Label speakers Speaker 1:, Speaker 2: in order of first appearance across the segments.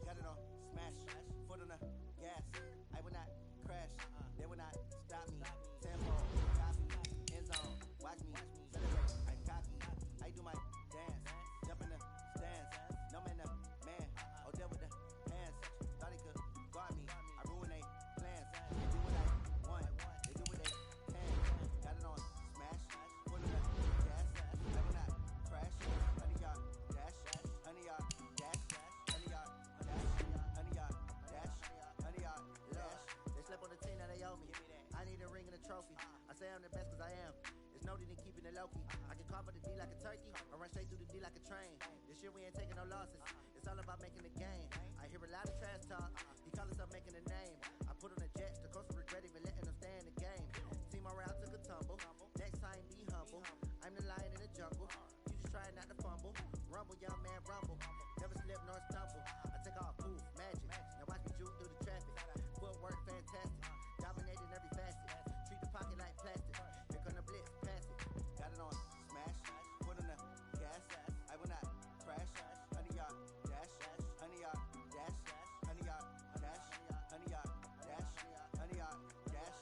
Speaker 1: got it on smash, foot on the gas. I will not crash, they will not stop me. Tempo, copy, end zone, watch me celebrate. I'm cocky, I do my dance, jump in the stands. No man, the man, oh there with the hands. Thought he could guard me, I ruin they plans. They do what I want, they do what they can. Got it on smash, foot on the gas. I will not crash, 100 yard dash, 100 yard dash, 100 yard dash, 100 yard dash, 100 yard dash. They slept on the team that they owe me. I need a ring and a trophy. I say I'm the best cause I am. There's no need in keeping it low-key. I can carve the D like a turkey or run straight through the D like a train. This year we ain't taking no losses. It's all about making the game. I hear a lot of trash talk. He call himself making a name. I put on the Jets. The coach regret even letting them stay in the game. Team morale took a tumble. Next time be humble. I'm the lion in the jungle. You just trying not to fumble. Rumble, young man, rumble. Never slip nor stumble. I take off, poof, magic. Now watch me juke through the traffic. Footwork fantastic. Dominating every facet. Treat the pocket like plastic. Here come the blitz, pass it. Got it on smash. Foot on the gas. I will not crash. 100 yard dash. 100 yard dash. 100 yard dash. 100 yard dash. 100 yard dash.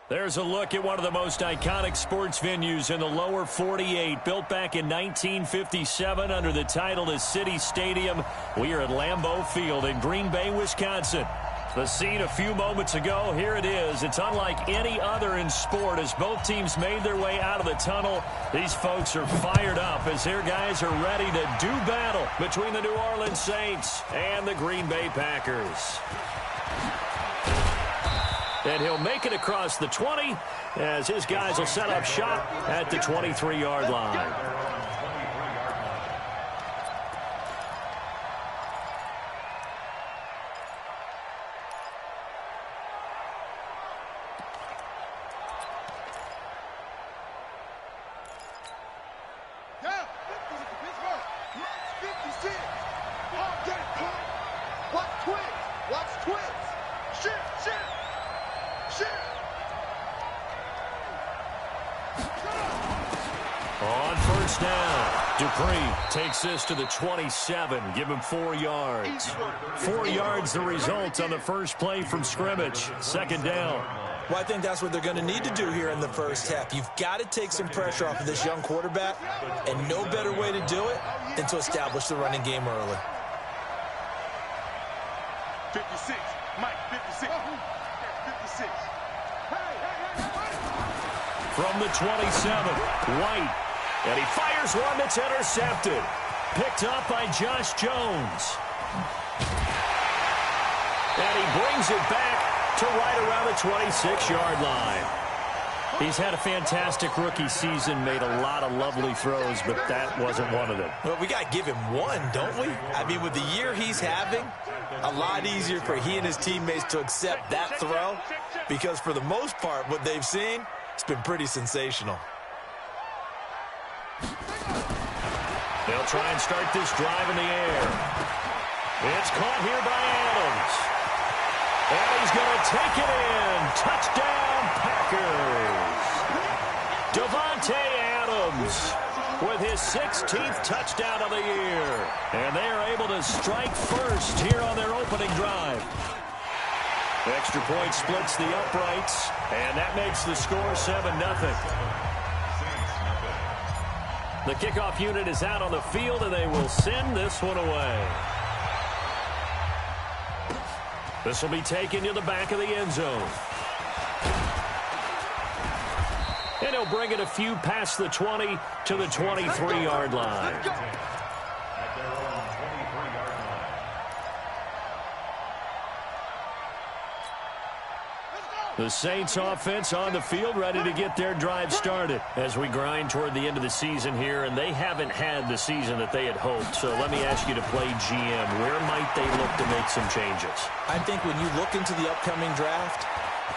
Speaker 2: There's a look at one of the most iconic sports venues in the lower 48. Built back in 1957 under the title of City Stadium. We are at Lambeau Field in Green Bay, Wisconsin. The scene a few moments ago, here it is. It's unlike any other in sport as both teams made their way out of the tunnel. These folks are fired up as their guys are ready to do battle between the New Orleans Saints and the Green Bay Packers. And he'll make it across the 20 as his guys will set up shop at the 23-yard line. Takes this to the 27. Give him 4 yards. 4 yards the result on the first play from scrimmage. Second down.
Speaker 3: Well, I think that's what they're going to need to do here in the first half. You've got to take some pressure off of this young quarterback, and no better way to do it than to establish the running game early.
Speaker 4: 56. Mike, 56. 56.
Speaker 2: From the 27, White. And he fires one that's intercepted. Picked up by Josh Jones. And he brings it back to right around the 26-yard line. He's had a fantastic rookie season, made a lot of lovely throws, but that wasn't one of them.
Speaker 3: Well, we got to give him one, don't we? I mean, with the year he's having, a lot easier for he and his teammates to accept that throw because for the most part, what they've seen, it's been pretty sensational.
Speaker 2: They'll try and start this drive in the air. It's caught here by Adams. And he's going to take it in. Touchdown, Packers. Davante Adams with his 16th touchdown of the year. And they are able to strike first here on their opening drive. Extra point splits the uprights, and that makes the score 7-0. The kickoff unit is out on the field, and they will send this one away. This will be taken to the back of the end zone. And he'll bring it a few past the 20 to the 23-yard line. The Saints offense on the field, ready to get their drive started as we grind toward the end of the season here, and they haven't had the season that they had hoped. So let me ask you to play GM. Where might they look to make some changes?
Speaker 3: I think when you look into the upcoming draft,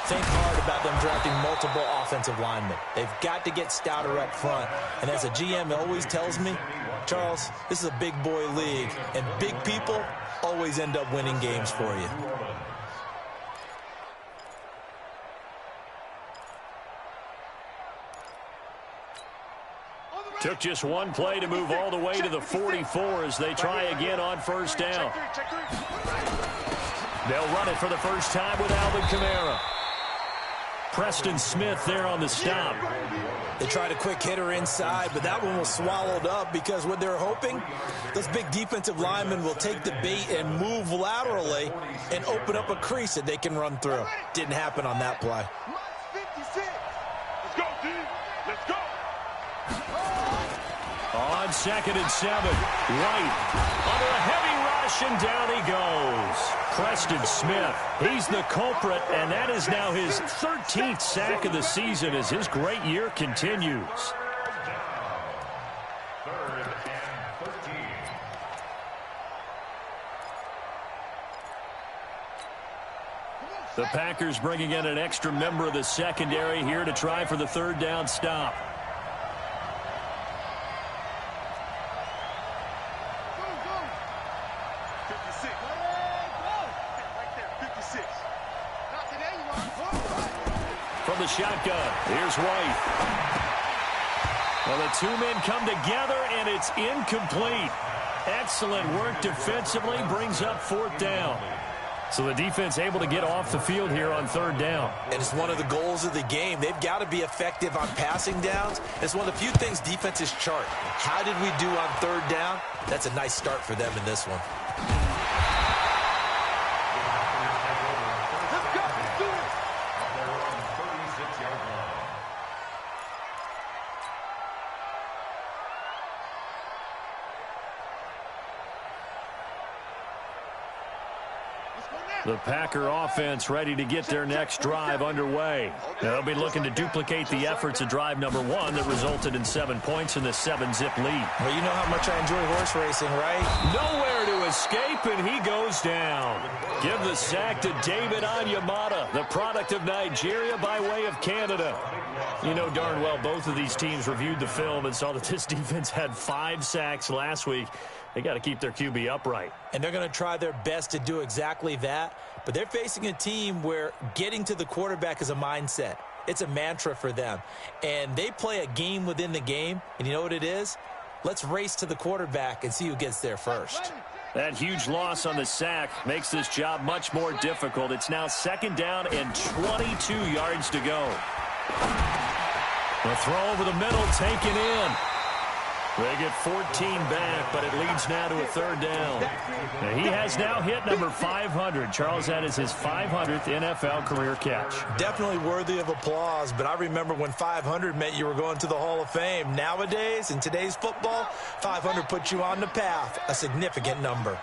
Speaker 3: think hard about them drafting multiple offensive linemen. They've got to get stouter up front. And as a GM always tells me, Charles, this is a big boy league, and big people always end up winning games for you.
Speaker 2: Took just one play to move all the way to the 44 as they try again on first down. They'll run it for the first time with Alvin Kamara. Preston Smith there on the stop.
Speaker 3: They tried a quick hitter inside, but that one was swallowed up because what they're hoping, those big defensive linemen will take the bait and move laterally and open up a crease that they can run through. Didn't happen on that play.
Speaker 4: Let's go, dude. Let's go.
Speaker 2: On 2nd and 7, White under a heavy rush, and down he goes. Preston Smith, he's the culprit, and that is now his 13th sack of the season as his great year continues. The Packers bringing in an extra member of the secondary here to try for the third down stop. From the shotgun, here's White. Well, the two men come together, and it's incomplete. Excellent work defensively, brings up 4th down. So the defense able to get off the field here on 3rd down.
Speaker 3: And it's one of the goals of the game. They've got to be effective on passing downs. It's one of the few things defenses chart. How did we do on 3rd down? That's a nice start for them in this one.
Speaker 2: The Packer offense ready to get their next drive underway. They'll be looking to duplicate the efforts of drive number 1 that resulted in 7 points in the 7-zip lead.
Speaker 3: Well, you know how much I enjoy horse racing, right?
Speaker 2: Nowhere to escape, and he goes down. Give the sack to David Onyemata, the product of Nigeria by way of Canada. You know darn well both of these teams reviewed the film and saw that this defense had 5 sacks last week. They got to keep their QB upright.
Speaker 3: And they're going to try their best to do exactly that. But they're facing a team where getting to the quarterback is a mindset. It's a mantra for them. And they play a game within the game. And you know what it is? Let's race to the quarterback and see who gets there first.
Speaker 2: That huge loss on the sack makes this job much more difficult. It's now 2nd down and 22 yards to go. The throw over the middle taken in. They get 14 back, but it leads now to a 3rd down. And he has now hit number 500. Charles, that is his 500th NFL career catch.
Speaker 3: Definitely worthy of applause, but I remember when 500 meant you were going to the Hall of Fame. Nowadays, in today's football, 500 puts you on the path, a significant number.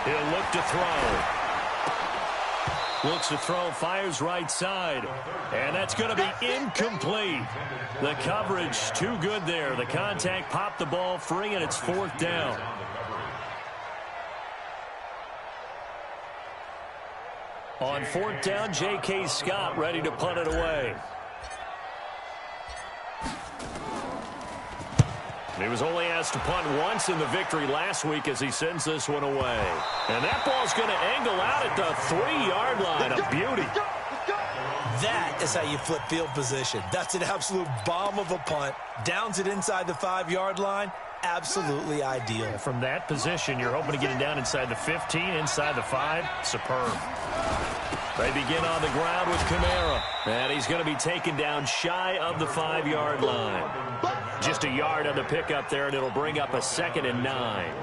Speaker 2: He'll look to throw. Looks to throw, fires right side. And that's going to be incomplete. The coverage too good there. The contact popped the ball free, and it's 4th down. On 4th down, J.K. Scott ready to punt it away. He was only asked to punt once in the victory last week as he sends this one away. And that ball's going to angle out at the 3-yard line. A beauty.
Speaker 3: That is how you flip field position. That's an absolute bomb of a punt. Downs it inside the 5-yard line. Absolutely ideal.
Speaker 2: From that position, you're hoping to get it down inside the 15, inside the 5. Superb. They begin on the ground with Kamara. And he's going to be taken down shy of the 5-yard line. Just a yard on the pickup there, and it'll bring up a 2nd and 9.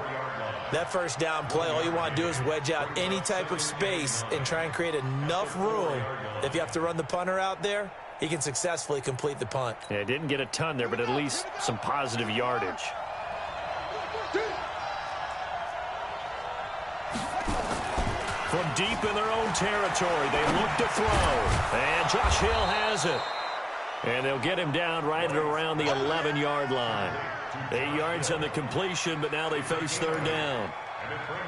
Speaker 3: That first down play, all you want to do is wedge out any type of space and try and create enough room. If you have to run the punter out there, he can successfully complete the punt.
Speaker 2: Yeah, didn't get a ton there, but at least some positive yardage. From deep in their own territory, they look to throw. And Josh Hill has it. And they'll get him down right at around the 11-yard line. 8 yards on the completion, but now they face 3rd down.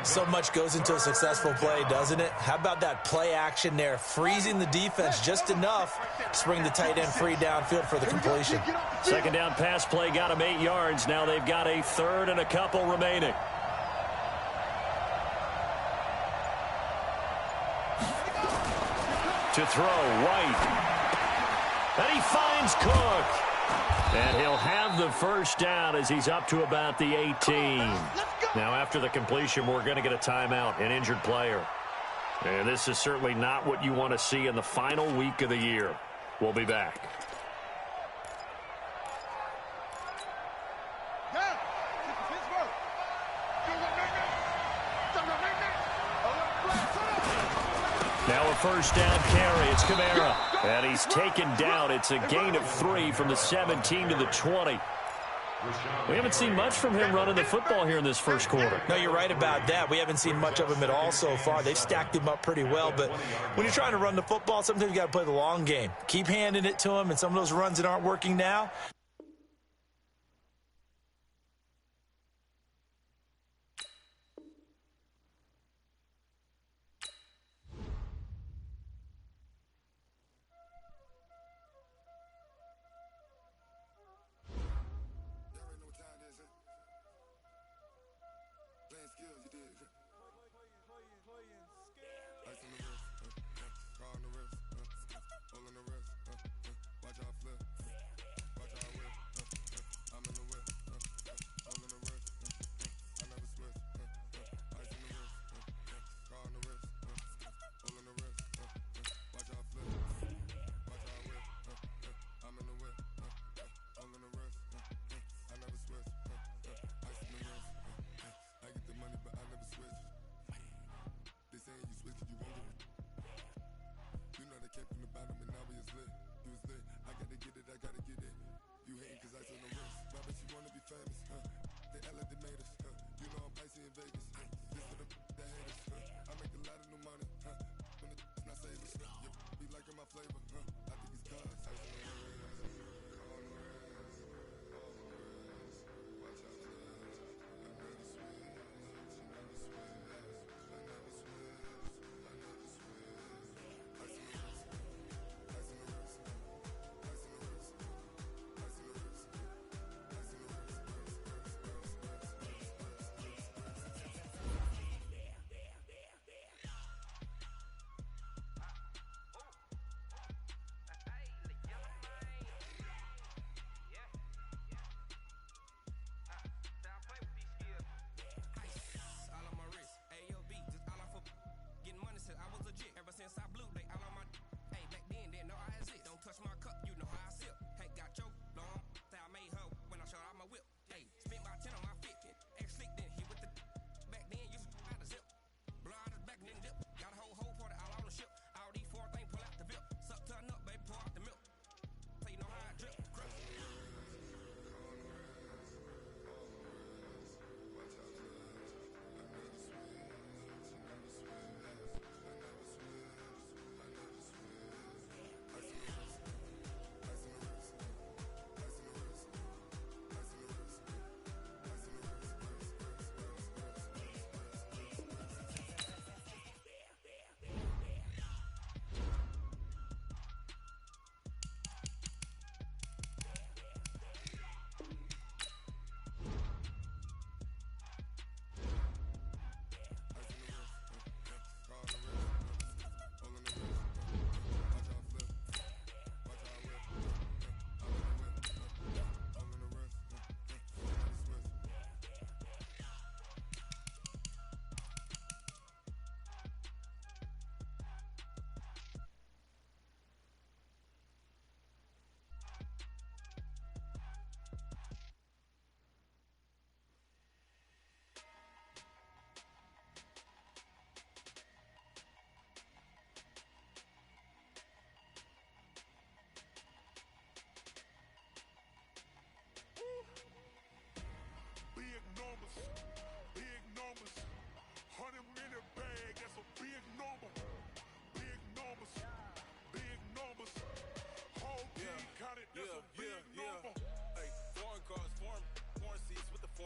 Speaker 3: So much goes into a successful play, doesn't it? How about that play action there, freezing the defense just enough to bring the tight end free downfield for the completion.
Speaker 2: 2nd down pass play got him 8 yards. Now they've got a 3rd and a couple remaining. To throw, White. And he finds Cook. And he'll have the first down as he's up to about the 18. Now, after the completion, we're going to get a timeout, an injured player. And this is certainly not what you want to see in the final week of the year. We'll be back. Now a first down carry. It's Kamara. And he's taken down. It's a gain of 3 from the 17 to the 20. We haven't seen much from him running the football here in this first quarter.
Speaker 3: No, you're right about that. We haven't seen much of him at all so far. They've stacked him up pretty well. But when you're trying to run the football, sometimes you got to play the long game. Keep handing it to him, and some of those runs that aren't working now,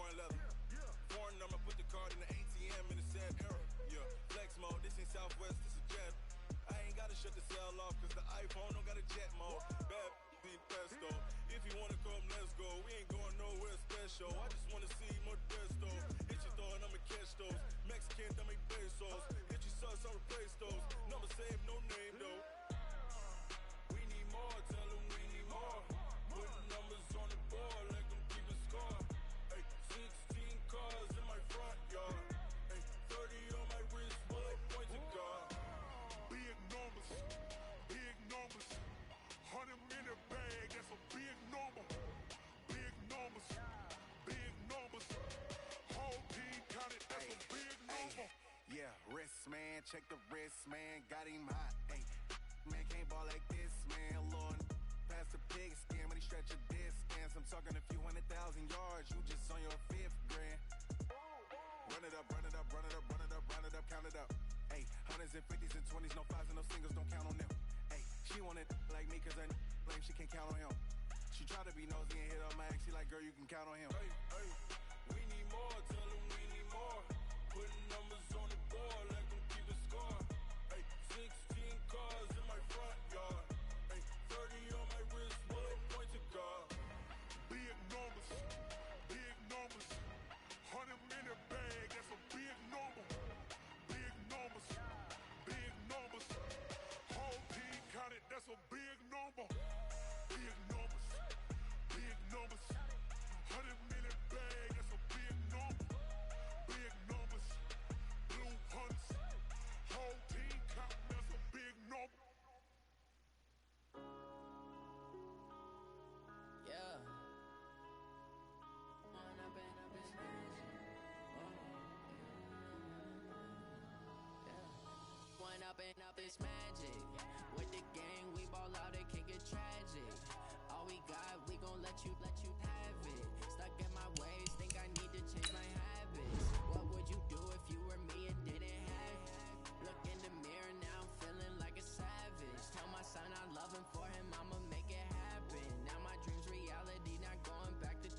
Speaker 4: foreign leather. Foreign number, put the card in the ATM in the sad era. Yeah, flex mode, this ain't Southwest, this is jet. I ain't gotta shut the cell off, cause the iPhone don't got a jet mode. Bad be pesto. If you wanna come, let's go. We ain't going nowhere special. I just wanna see more desto. Hit your throw and I'ma catch those. Mexican, that make pesos. Hit your sauce, I'll replace those. Number save, no name though. We need more, tell them we need more. Putting numbers on the board, let them keep a score. Ay, 16 cars in my front yard. Ay, 30 on my wrist, bullet point to God. Big numbers, 100 minute bag, that's a big number. Big numbers, whole team counted, that's a big number. Yeah, wrist man, check the wrist man, got him hot. Ay, man can't ball like this, man. Lord, pass the pig skin when he stretch a distance. I'm talking a few 100,000 yards, you just on your 5th grand. Run it up, count it up. Ay, hundreds and 50s and 20s, no 5s and no singles, don't count on them. Ay, she want it like me cause I blame she can't count on him. She try to be nosy and hit up my ex, she like, girl, you can count on him. Hey, hey, we need more, tell them we need more. Putting numbers on the board, let them keep a score. Hey, 16 cars in my front yard. Hey, 30 on my wrist, bullet point to God. Big numbers, 100 minute bag, that's a big number. Big numbers, whole team counted, that's a big number. Big numbers, 100 minute bag, that's a big number. Big numbers, blue hunts, whole team counting, that's a big number.
Speaker 5: Yeah. One up and up is magic. With the gang, we ball out, it can get tragic. All we got, we gon' let you have it. Stuck in my ways, think I need to change my habits. What would you do if you were me and didn't have it? Look in the mirror now, I'm feeling like a savage. Tell my son I love him, for him I'ma make it happen. Now my dream's reality, not going back to.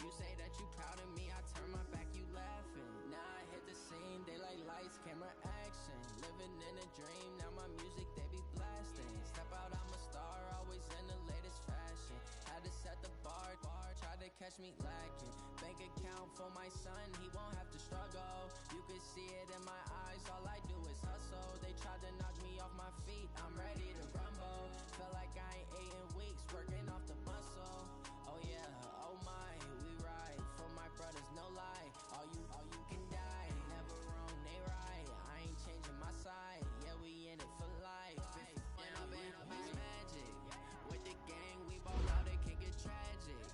Speaker 5: You say that you proud of me, I turn my back, you laughing. Now I hit the scene, daylight lights, camera action. Living in a dream, now my music they be blasting. Step out, I'm a star, always in the latest fashion. Had to set the bar, tried to catch me lacking. Bank account for my son, he won't have to struggle. You can see it in my eyes, all I do is hustle. They tried to knock me off my feet, I'm ready to rumble. Feel like I ain't ate in weeks, working off the muscle. Oh yeah, oh my, we ride for my brothers, no lie. All you can die, never wrong, they right. I ain't changing my side, yeah, we in it for life. When up and up is magic. With the gang, we ball out, it can get tragic.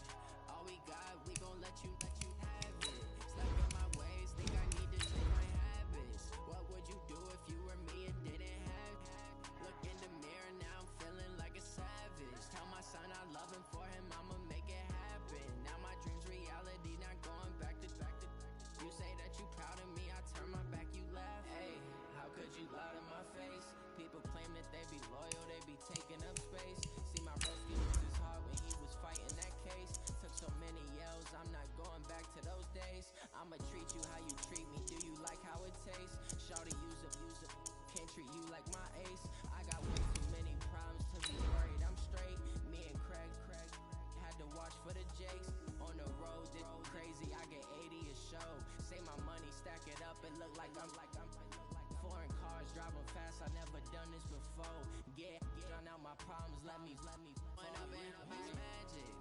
Speaker 5: All we got, we gon' let you have it. Stuck in my ways, think I need to change my habits. What would you do if you were me and didn't have it? Look in the mirror, now I'm feeling like a savage. Tell my son I love him, for him I'ma make it happen. Now my dream's reality, not going back to. You say that you proud of me, I turn my back, you laugh. Hey, how could you lie to my face? People claim that they be loyal, they be taking up space. See my broski lose his heart when he was fighting that case. Took so many yells, I'm not going back to those days. I'ma treat you how you treat me, do you like how it tastes? Shawty, use up, can't treat you like my ace. I got way too many problems to be worried, I'm straight. Me and Craig had to watch for the Jakes. On the road, this crazy, I get 80 a show. Say my money, stack it up, it look like I'm foreign cars, driving fast, I never done this before. Get drown out my problems, let me When up and up is magic.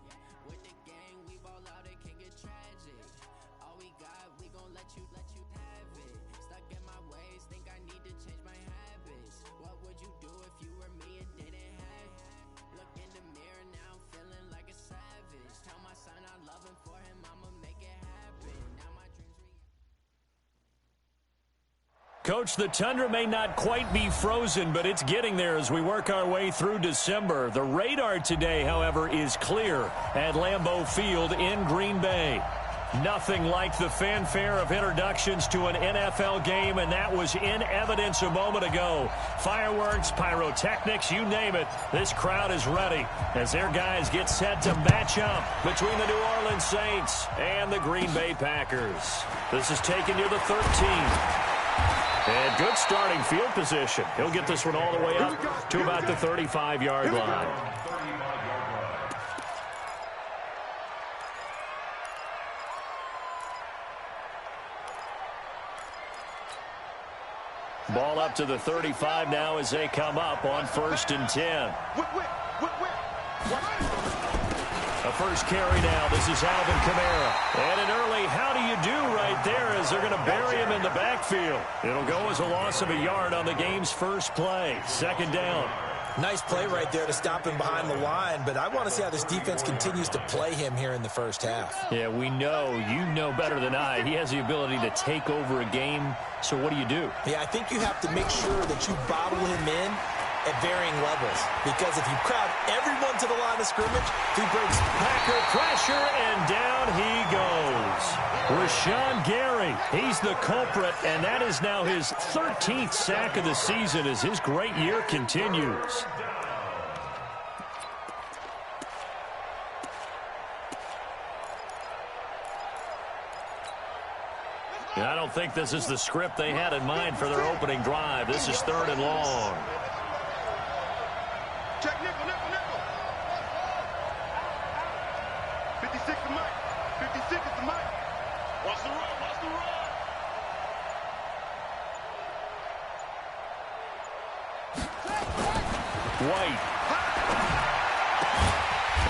Speaker 5: With the gang, we ball out, it can get tragic. All we got, we gon' let you have it. Stuck in my ways, think I need to change my habits. What would you do if you were me and didn't have it? Look in the mirror, now I'm feeling like a savage. Tell my son I love him, for him I'ma make it happen. Now my dreams
Speaker 2: Coach, the tundra may not quite be frozen, but it's getting there as we work our way through December. The radar today, however, is clear at Lambeau Field in Green Bay. Nothing like the fanfare of introductions to an NFL game, and that was in evidence a moment ago. Fireworks, pyrotechnics, you name it. This crowd is ready as their guys get set to match up between the New Orleans Saints and the Green Bay Packers. This is taken near the 13th. And good starting field position. He'll get this one all the way up to about the 35-yard line. Ball up to the 35 now as they come up on 1st and 10. A first carry now. This is Alvin Kamara. And an early how do you do right there as they're going to bury him in the backfield. It'll go as a loss of a yard on the game's first play. 2nd down.
Speaker 3: Nice play right there to stop him behind the line, but I want to see how this defense continues to play him here in the first half.
Speaker 2: Yeah, we know. You know better than I. He has the ability to take over a game, so what do you do?
Speaker 3: Yeah, I think you have to make sure that you bottle him in at varying levels, because if you crowd everyone to the line of scrimmage, he breaks
Speaker 2: Packer pressure, and down he goes. Rashawn Gary, he's the culprit, and that is now his 13th sack of the season as his great year continues. And I don't think this is the script they had in mind for their opening drive. This is 3rd and long.
Speaker 6: Check nickel, nickel, nickel. 56 is Mike. 56 is the Mike. Watch the run, watch the run.
Speaker 2: White.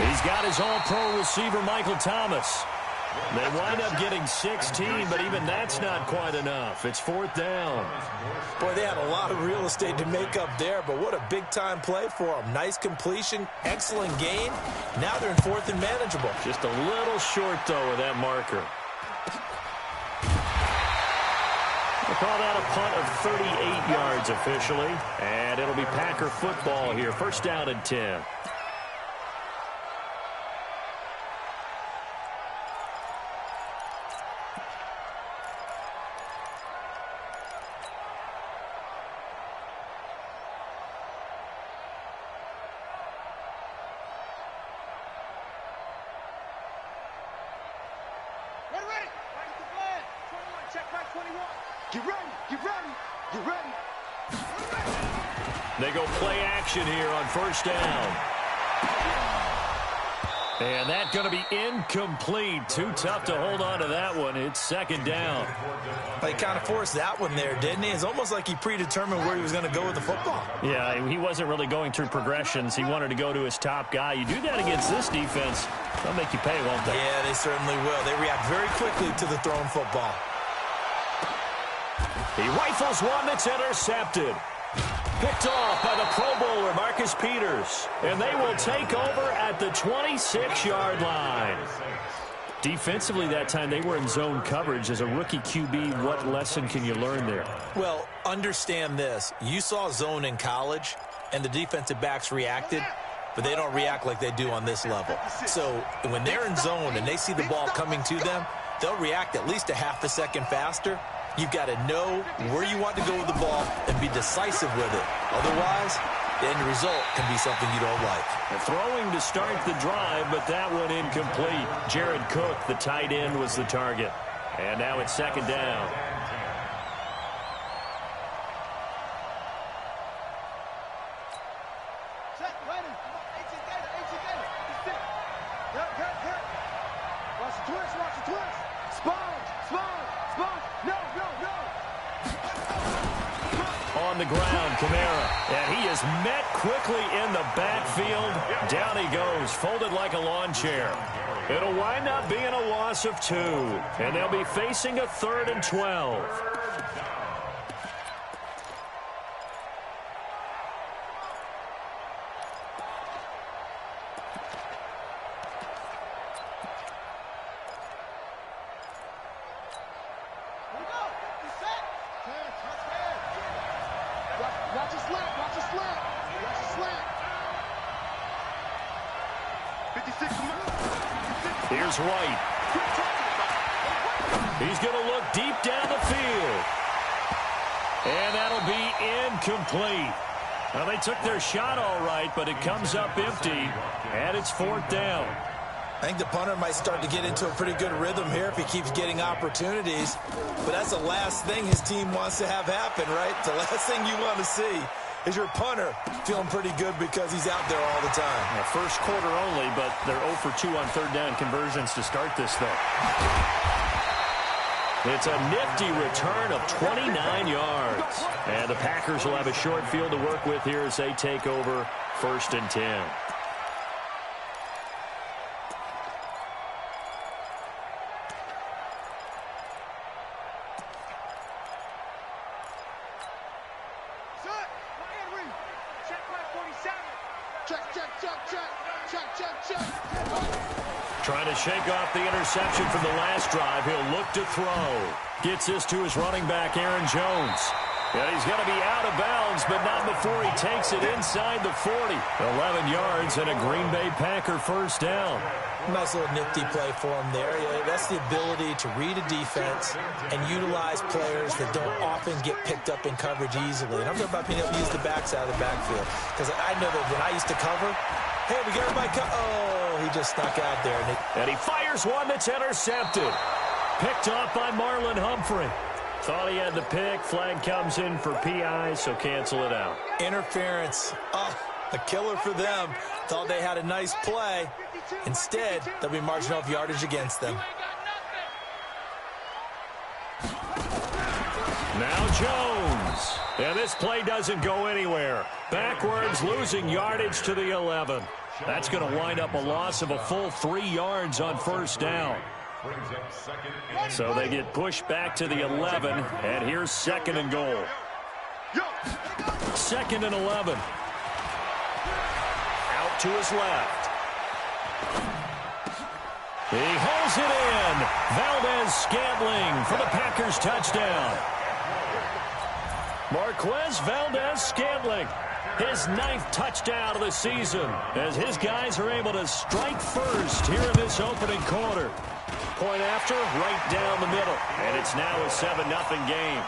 Speaker 2: He's got his all-pro receiver, Michael Thomas. They wind up getting 16, but even that's not quite enough. It's 4th down.
Speaker 3: Boy, they had a lot of real estate to make up there, but what a big-time play for them. Nice completion, excellent gain. Now they're in 4th and manageable.
Speaker 2: Just a little short, though, of that marker. We'll call that a punt of 38 yards officially, and it'll be Packer football here. 1st down and 10. They go play action here on 1st down. And that's going to be incomplete. Too tough to hold on to that one. It's 2nd down.
Speaker 3: He kind of forced that one there, didn't he? It's almost like he predetermined where he was going to go with the football.
Speaker 2: Yeah, he wasn't really going through progressions. He wanted to go to his top guy. You do that against this defense, they'll make you pay, won't they?
Speaker 3: Yeah, they certainly will. They react very quickly to the thrown football.
Speaker 2: He rifles one that's intercepted. Picked off by the Pro Bowler, Marcus Peters. And they will take over at the 26-yard line. Defensively that time, they were in zone coverage. As a rookie QB, what lesson can you learn there?
Speaker 3: Well, understand this. You saw zone in college, and the defensive backs reacted, but they don't react like they do on this level. So when they're in zone and they see the ball coming to them, they'll react at least a half a second faster. You've got to know where you want to go with the ball and be decisive with it. Otherwise, the end result can be something you don't like.
Speaker 2: Throwing to start the drive, but that one incomplete. Jared Cook, the tight end, was the target. And now it's 2nd down. On the ground, Kamara, and he is met quickly in the backfield. Down he goes, folded like a lawn chair. It'll wind up being a loss of 2, and they'll be facing a 3rd and 12. Here's White. He's going to look deep down the field. And that'll be incomplete. Well, they took their shot all right, but it comes up empty, and it's 4th down.
Speaker 3: I think the punter might start to get into a pretty good rhythm here if he keeps getting opportunities. But that's the last thing his team wants to have happen, right? The last thing you want to see is your punter feeling pretty good because he's out there all the time.
Speaker 2: Yeah, first quarter only, but they're 0 for 2 on 3rd down conversions to start this thing. It's a nifty return of 29 yards. And the Packers will have a short field to work with here as they take over 1st and 10. Trying to shake off the interception from the last drive. He'll look to throw. Gets this to his running back, Aaron Jones. And he's going to be out of bounds, but not before he takes it inside the 40. 11 yards and a Green Bay Packer 1st down.
Speaker 3: Nice little nifty play for him there. Yeah, that's the ability to read a defense and utilize players that don't often get picked up in coverage easily. And I'm talking about being able to use the backside of the backfield. Because I know that when I used to cover, hey, we got everybody oh, he just snuck out there.
Speaker 2: And he fires one that's intercepted. Picked off by Marlon Humphrey. Thought he had the pick. Flag comes in for PI, so cancel it out.
Speaker 3: Interference. Oh, a killer for them. Thought they had a nice play. Instead, they'll be marching off yardage against them.
Speaker 2: Now Jones. And this play doesn't go anywhere. Backwards, losing yardage to the 11. That's going to wind up a loss of a full 3 yards on 1st down. So they get pushed back to the 11, and here's 2nd and goal. 2nd and 11. Out to his left. He holds it in. Valdez-Scantling for the Packers touchdown. Marquez Valdez-Scantling, his 9th touchdown of the season, as his guys are able to strike first here in this opening quarter. Point after, right down the middle, and it's now a 7-0 game.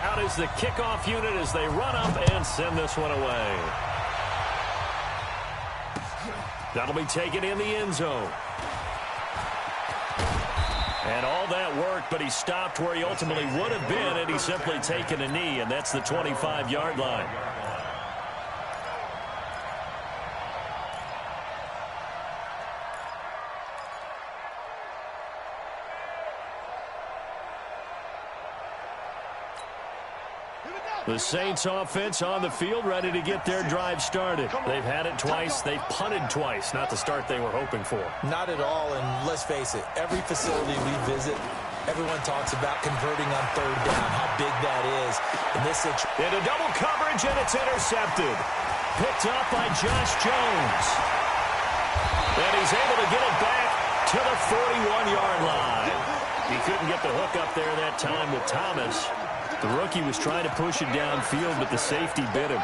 Speaker 2: Out is the kickoff unit as they run up and send this one away. That'll be taken in the end zone. And all that worked, but he stopped where he ultimately would have been, and he's simply taken a knee, and that's the 25-yard line. The Saints offense on the field, ready to get their drive started. They've had it twice. They've punted twice. Not the start they were hoping for.
Speaker 3: Not at all, and let's face it, every facility we visit, everyone talks about converting on 3rd down, how big that is. In this situation,
Speaker 2: into double coverage, and it's intercepted. Picked up by Josh Jones. And he's able to get it back to the 41-yard line. He couldn't get the hook up there that time with Thomas. The rookie was trying to push it downfield, but the safety bit him.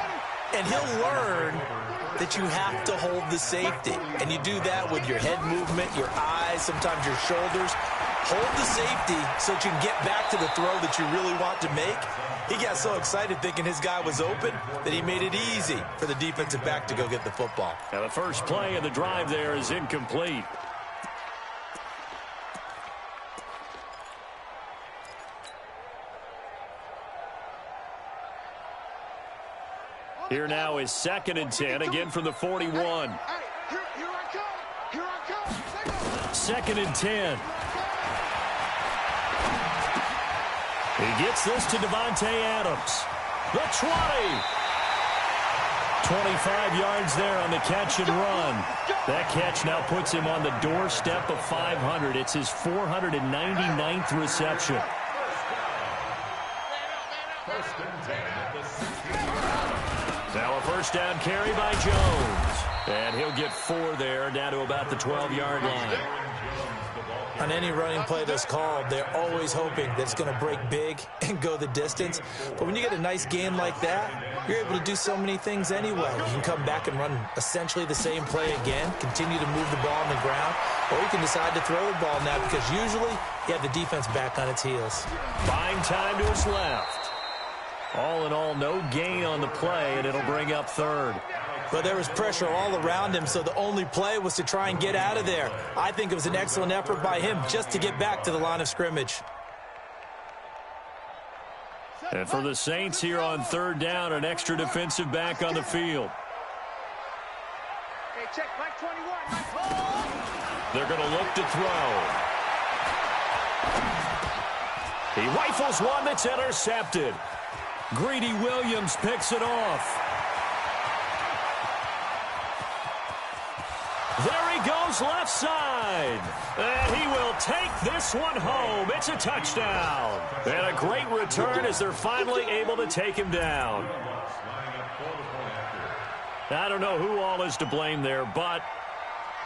Speaker 3: And he'll learn that you have to hold the safety. And you do that with your head movement, your eyes, sometimes your shoulders. Hold the safety so that you can get back to the throw that you really want to make. He got so excited thinking his guy was open that he made it easy for the defensive back to go get the football.
Speaker 2: Now the first play of the drive there is incomplete. Here now is 2nd and 10, again from the 41. 2nd and 10. He gets this to Devontae Adams. The 20. 25 yards there on the catch and run. That catch now puts him on the doorstep of 500. It's his 499th reception. Now a 1st down carry by Jones. And he'll get 4 there, down to about the 12-yard line.
Speaker 3: On any running play that's called, they're always hoping that it's going to break big and go the distance. But when you get a nice game like that, you're able to do so many things anyway. You can come back and run essentially the same play again, continue to move the ball on the ground, or you can decide to throw the ball now because usually you have the defense back on its heels.
Speaker 2: Buying time to his left. All in all, no gain on the play, and it'll bring up third.
Speaker 3: But there was pressure all around him, so the only play was to try and get out of there. I think it was an excellent effort by him just to get back to the line of scrimmage.
Speaker 2: And for the Saints here on third down, an extra defensive back on the field.
Speaker 6: Hey, check, Mike 21.
Speaker 2: They're going to look to throw. He rifles one that's intercepted. Greedy Williams picks it off. There he goes left side. And he will take this one home. It's a touchdown. And a great return as they're finally able to take him down. I don't know who all is to blame there, but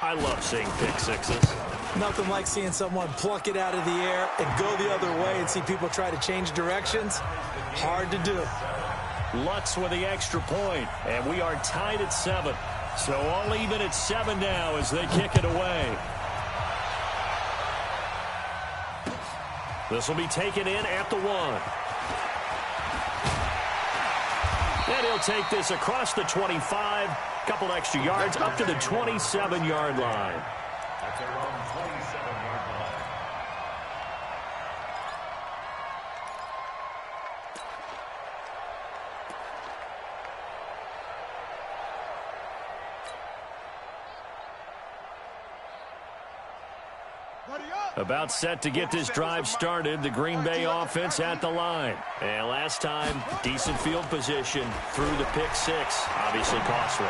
Speaker 2: I love seeing pick sixes.
Speaker 3: Nothing like seeing someone pluck it out of the air and go the other way and see people try to change directions. Hard to do.
Speaker 2: Lutz with the extra point, and we are tied at 7. So all even at 7 now as they kick it away. This will be taken in at the 1. And he'll take this across the 25, couple extra yards up to the 27-yard line.
Speaker 7: That's around 27-yard line.
Speaker 2: About set to get this drive started, the Green Bay offense at the line. And last time, decent field position through the pick six. Obviously costly.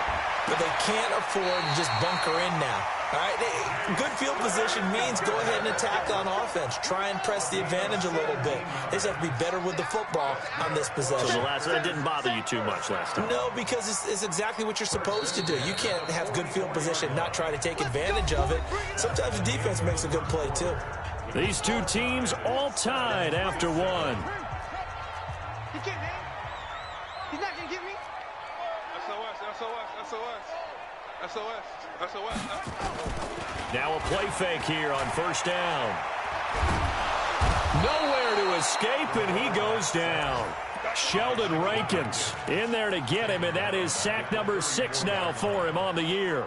Speaker 3: But they can't afford to just bunker in now. All right, good field position means go ahead and attack on offense. Try and press the advantage a little bit. They just have to be better with the football on this possession.
Speaker 2: So that didn't bother you too much last time?
Speaker 3: No, because it's exactly what you're supposed to do. You can't have good field position, not try to take advantage of it. Sometimes the defense makes a good play, too.
Speaker 2: These two teams all tied after 1.
Speaker 6: He can't, man. He's not going to get me. SOS.
Speaker 2: Now a play fake here on first down. Nowhere to escape, and he goes down. Sheldon Rankins in there to get him, and that is sack number 6 now for him on the year.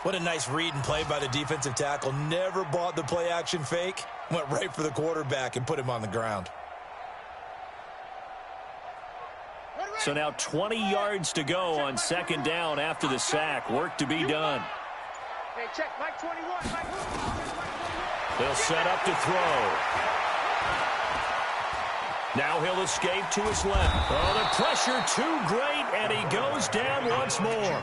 Speaker 3: What a nice read and play by the defensive tackle. Never bought the play-action fake. Went right for the quarterback and put him on the ground.
Speaker 2: So now 20 yards to go on second down after the sack. Work to be done.
Speaker 6: Hey, check, Mike 21.
Speaker 2: They'll set up to throw. Now he'll escape to his left. Oh, the pressure too great, and he goes down once more.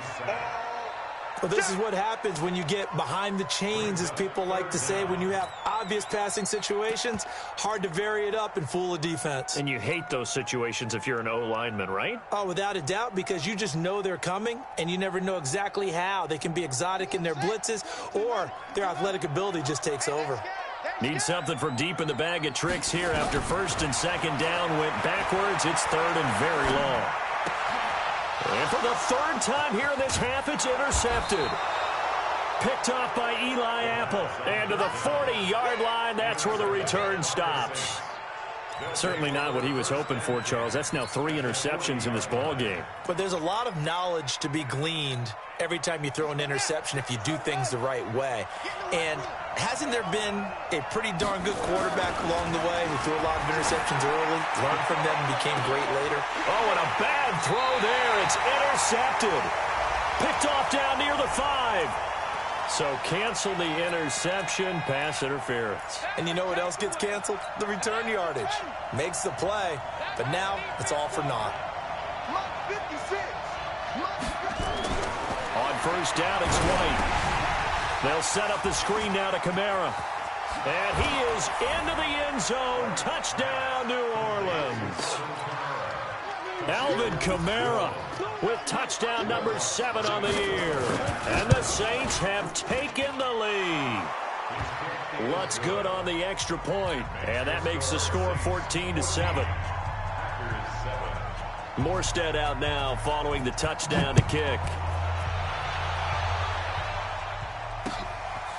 Speaker 3: Well, this is what happens when you get behind the chains, as people like to say. When you have obvious passing situations, hard to vary it up and fool a defense.
Speaker 2: And you hate those situations if you're an O-lineman, right?
Speaker 3: Oh, without a doubt, because you just know they're coming, and you never know exactly how. They can be exotic in their blitzes, or their athletic ability just takes over.
Speaker 2: Need something from deep in the bag of tricks here after first and second down went backwards. It's third and very long. And for the third time here in this half, it's intercepted. Picked off by Eli Apple. And to the 40-yard line, that's where the return stops. Certainly not what he was hoping for, Charles. That's now 3 interceptions in this ball game.
Speaker 3: But there's a lot of knowledge to be gleaned every time you throw an interception if you do things the right way. And hasn't there been a pretty darn good quarterback along the way who threw a lot of interceptions early, learned from them, and became great later?
Speaker 2: Oh, and a bad throw there. It's intercepted. Picked off down near the 5. So cancel the interception, pass interference.
Speaker 3: And you know what else gets canceled? The return yardage. Makes the play, but now it's all for naught.
Speaker 2: On first down, it's White. They'll set up the screen now to Kamara. And he is into the end zone. Touchdown, New Orleans. Alvin Kamara with touchdown number 7 on the year. And the Saints have taken the lead. Lutz good on the extra point, and that makes the score 14-7. Morstead out now following the touchdown to kick.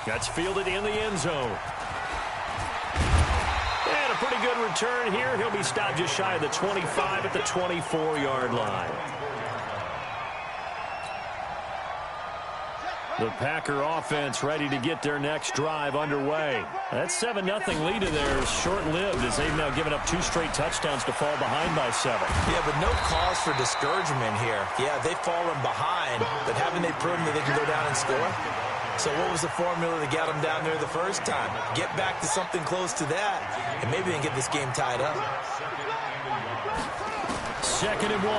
Speaker 2: That's fielded in the end zone. And a pretty good return here. He'll be stopped just shy of the 25 at the 24-yard line. The Packer offense ready to get their next drive underway. That 7-0 lead in there is short-lived as they've now given up 2 straight touchdowns to fall behind by 7.
Speaker 3: Yeah, but no cause for discouragement here. Yeah, they've fallen behind, but haven't they proven that they can go down and score? So what was the formula that got them down there the first time? Get back to something close to that, and maybe they can get this game tied up.
Speaker 2: 2nd and 1.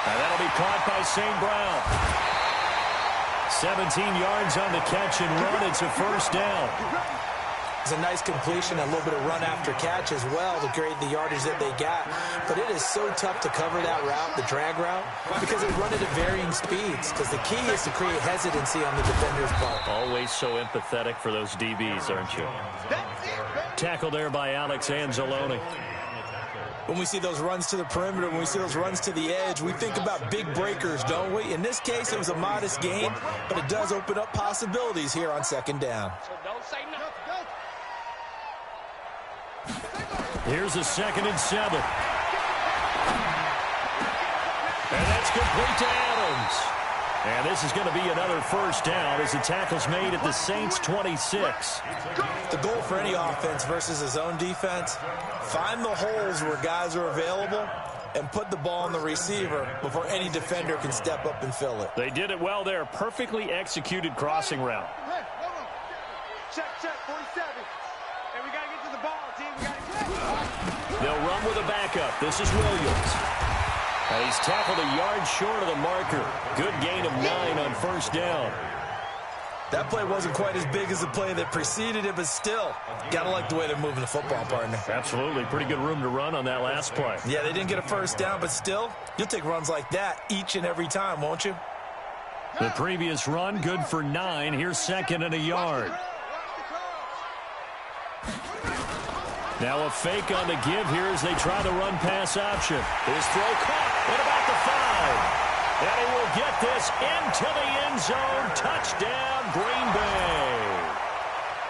Speaker 2: And that'll be caught by St. Brown. 17 yards on the catch and run. It's a first down.
Speaker 3: It's a nice completion, a little bit of run after catch as well to create the yardage that they got. But it is so tough to cover that route, the drag route, because they run it at varying speeds. Because the key is to create hesitancy on the defender's part.
Speaker 2: Always so empathetic for those DBs, aren't you? Tackle there by Alex Anzalone.
Speaker 3: When we see those runs to the perimeter, when we see those runs to the edge, we think about big breakers, don't we? In this case, it was a modest gain, but it does open up possibilities here on 2nd down.
Speaker 6: So don't say no.
Speaker 2: Here's a 2nd and 7. And that's complete to Adams. And this is going to be another first down as the tackle's made at the Saints' 26.
Speaker 3: The goal for any offense versus a zone defense, find the holes where guys are available and put the ball on the receiver before any defender can step up and fill it.
Speaker 2: They did it well there. Perfectly executed crossing route.
Speaker 6: Check, 47. And we got to get to the ball, team. We got to get.
Speaker 2: They'll run with a backup. This is Williams. And he's tackled a yard short of the marker. Good gain of 9 on first down.
Speaker 3: That play wasn't quite as big as the play that preceded it, but still, got to like the way they're moving the football, partner.
Speaker 2: Absolutely. Pretty good room to run on that last play.
Speaker 3: Yeah, they didn't get a first down, but still, you'll take runs like that each and every time, won't you?
Speaker 2: The previous run, good for 9. Here's 2nd and a yard. Now a fake on the give here as they try the run-pass option. His throw caught at about the 5. And he will get this into the end zone. Touchdown, Green Bay.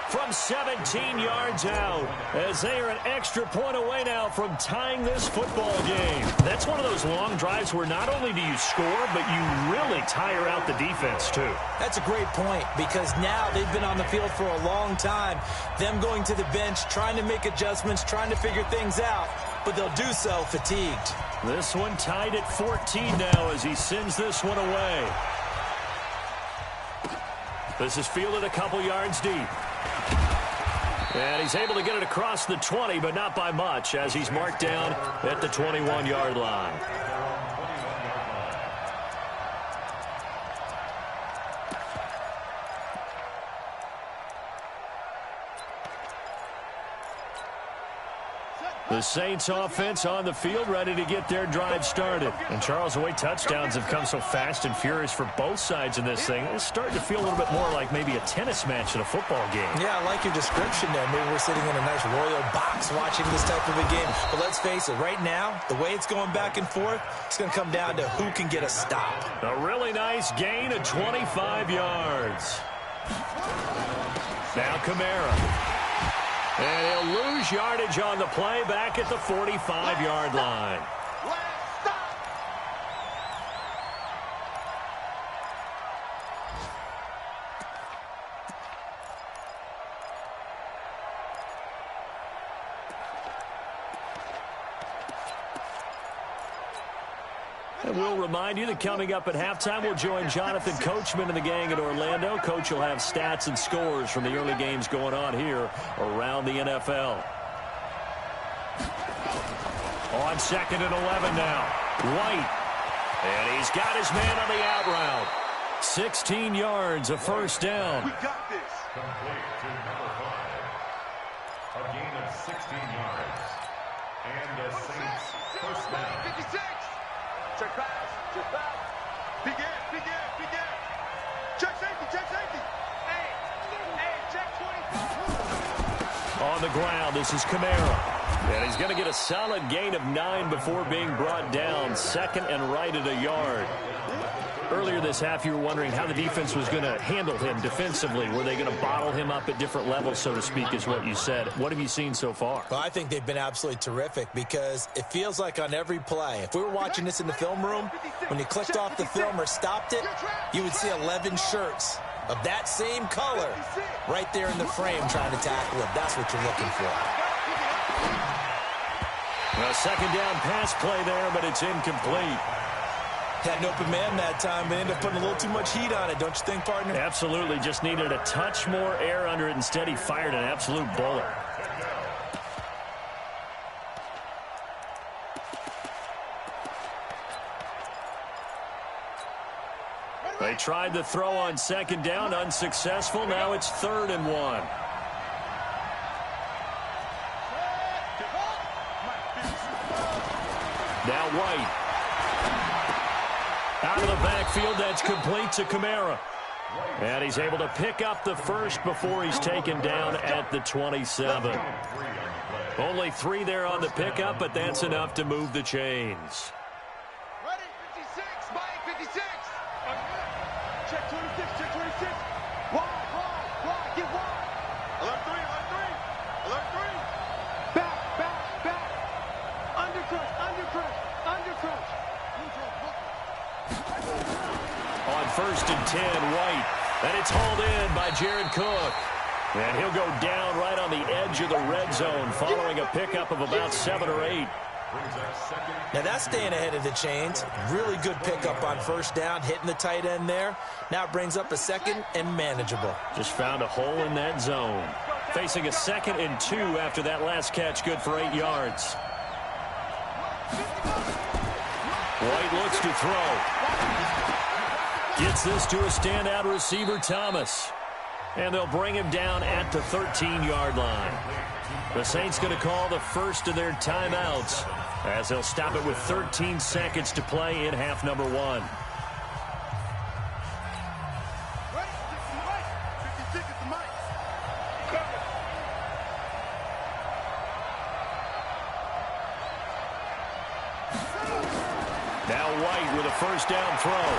Speaker 2: From 17 yards out, as they are an extra point away now from tying this football game. That's one of those long drives where not only do you score, but you really tire out the defense, too.
Speaker 3: That's a great point, because now they've been on the field for a long time. Them going to the bench, trying to make adjustments, trying to figure things out, but they'll do so fatigued.
Speaker 2: This one tied at 14 now as he sends this one away. This is fielded a couple yards deep. And he's able to get it across the 20, but not by much, as he's marked down at the 21-yard line. The Saints offense on the field ready to get their drive started. And Charles, the way touchdowns have come so fast and furious for both sides in this thing, it's starting to feel a little bit more like maybe a tennis match in a football game.
Speaker 3: Yeah, I like your description there. Maybe we're sitting in a nice royal box watching this type of a game. But let's face it, right now, the way it's going back and forth, it's going to come down to who can get a stop.
Speaker 2: A really nice gain of 25 yards. Now Kamara. And he'll lose yardage on the play back at the 45-yard line. And we'll remind you that coming up at halftime, we'll join Jonathan Coachman and the gang at Orlando. Coach will have stats and scores from the early games going on here around the NFL. On 2nd and 11 now. White. And he's got his man on the out route. 16 yards, a first down.
Speaker 6: We got this.
Speaker 7: Complete to number 5. A gain of 16 yards. And the Saints first down.
Speaker 6: 56. Check pass. Check pass. Begin. Check safety. Hey.
Speaker 2: ground. This is Kamara. And he's going to get a solid gain of 9 before being brought down. Second and right at a yard. Earlier this half, you were wondering how the defense was going to handle him defensively. Were they going to bottle him up at different levels, so to speak, is what you said. What have you seen so far?
Speaker 3: Well, I think they've been absolutely terrific because it feels like on every play, if we were watching this in the film room, when you clicked off the film or stopped it, you would see 11 shirts of that same color right there in the frame trying to tackle him. That's what you're looking for.
Speaker 2: A second down pass play there, but it's incomplete.
Speaker 3: Had an open man that time, but ended up putting a little too much heat on it, don't you think, partner?
Speaker 2: Absolutely. Just needed a touch more air under it. Instead, he fired an absolute bullet. They tried the throw on second down, unsuccessful. Now it's 3rd and 1. Now White. Out of the backfield, that's complete to Kamara. And he's able to pick up the first before he's taken down at the 27. Only 3 there on the pickup, but that's enough to move the chains.
Speaker 6: Ready, 56, Mike, 56. Check 26, check 26. Wide, get wide. Alert 3. Back. Under crush.
Speaker 2: On 1st and 10, White. And it's hauled in by Jared Cook. And he'll go down right on the edge of the red zone following a pickup of about 7 or 8.
Speaker 3: Now that's staying ahead of the chains. Really good pickup on 1st down, hitting the tight end there. Now it brings up a 2nd and manageable.
Speaker 2: Just found a hole in that zone. Facing a 2nd and 2 after that last catch, good for 8 yards. White looks to throw. Gets this to a standout receiver, Thomas. And they'll bring him down at the 13-yard line. The Saints going to call the first of their timeouts as they'll stop it with 13 seconds to play in half number 1. Now White with a 1st down throw.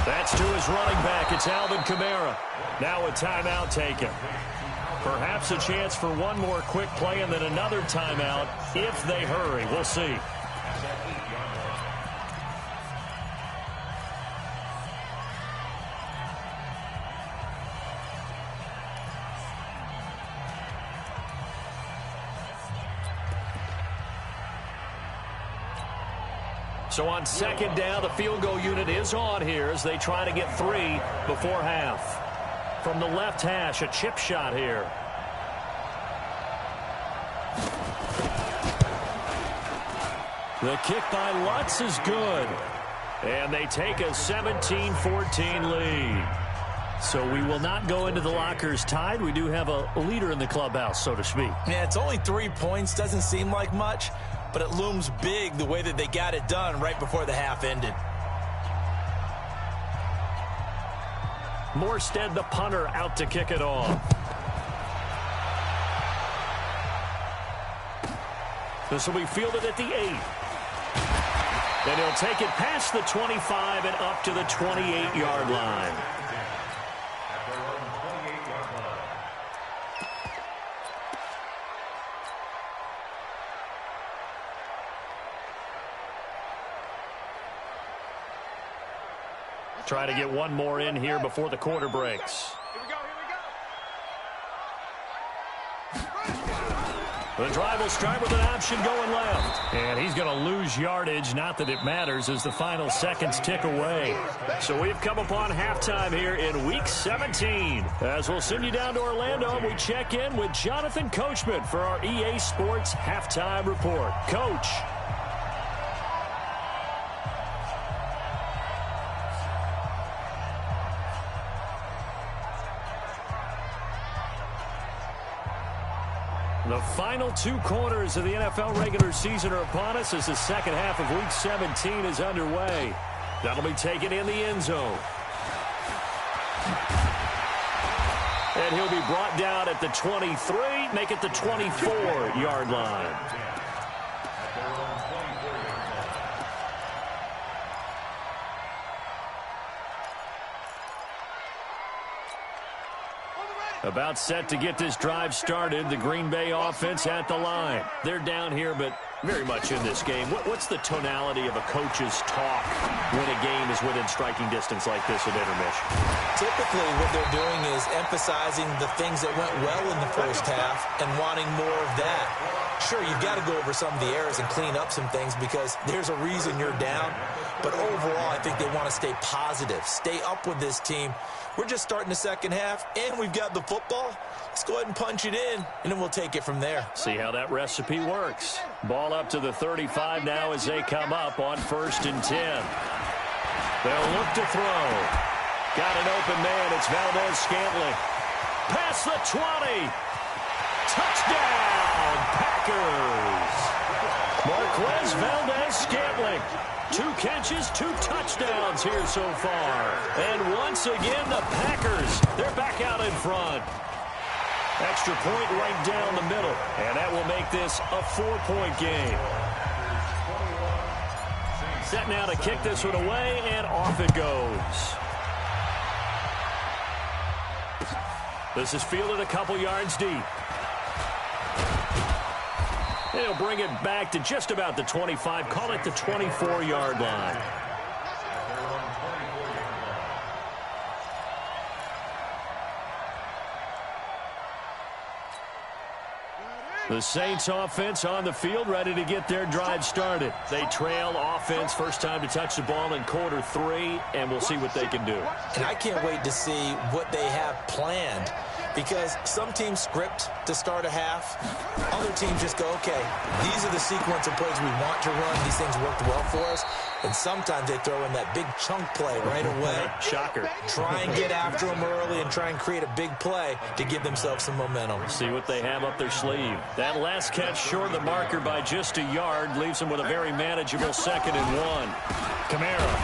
Speaker 2: That's to his running back. It's Alvin Kamara. Now a timeout taken. Perhaps a chance for one more quick play and then another timeout if they hurry. We'll see. So on 2nd down, the field goal unit is on here as they try to get 3 before half. From the left hash, a chip shot here. The kick by Lutz is good. And they take a 17-14 lead. So we will not go into the lockers tied. We do have a leader in the clubhouse, so to speak.
Speaker 3: Yeah, it's only 3 points. Doesn't seem like much, but it looms big the way that they got it done right before the half ended.
Speaker 2: Morstead, the punter, out to kick it off. This will be fielded at the 8. And he'll take it past the 25 and up to the 28-yard line. Try to get one more in here before the quarter breaks. The drive will start with an option going left. And he's going to lose yardage. Not that it matters as the final seconds tick away. So we've come upon halftime here in Week 17. As we'll send you down to Orlando, we check in with Jonathan Coachman for our EA Sports Halftime Report. Coach. The final 2 quarters of the NFL regular season are upon us as the second half of Week 17 is underway. That'll be taken in the end zone. And he'll be brought down at the 23, make it the 24-yard line. About set to get this drive started. The Green Bay offense at the line. They're down here, but very much in this game. What's the tonality of a coach's talk when a game is within striking distance like this at intermission?
Speaker 3: Typically, what they're doing is emphasizing the things that went well in the first half and wanting more of that. Sure, you've got to go over some of the errors and clean up some things because there's a reason you're down. But overall, I think they want to stay positive, stay up with this team. We're just starting the second half, and we've got the football. Let's go ahead and punch it in, and then we'll take it from there.
Speaker 2: See how that recipe works. Ball up to the 35 now as they come up on 1st and 10. They'll look to throw. Got an open man. It's Valdez-Scantling. Past the 20. Touchdown, Packers. Marquez Valdez-Scantling. 2 catches, 2 touchdowns here so far. And once again, the Packers, they're back out in front. Extra point right down the middle. And that will make this a 4-point game. Set now to kick this one away, and off it goes. This is fielded a couple yards deep. They'll bring it back to just about the 25. Call it the 24-yard line. The Saints offense on the field, ready to get their drive started. They trail offense, first time to touch the ball in quarter 3, and we'll see what they can do.
Speaker 3: And I can't wait to see what they have planned, because some teams script to start a half. Other teams just go, okay, these are the sequence of plays we want to run. These things worked well for us. And sometimes they throw in that big chunk play right away.
Speaker 2: Shocker.
Speaker 3: Try and get after them early and try and create a big play to give themselves some momentum.
Speaker 2: See what they have up their sleeve. That last catch short of the marker by just a yard leaves them with a very manageable 2nd and 1. Kamara.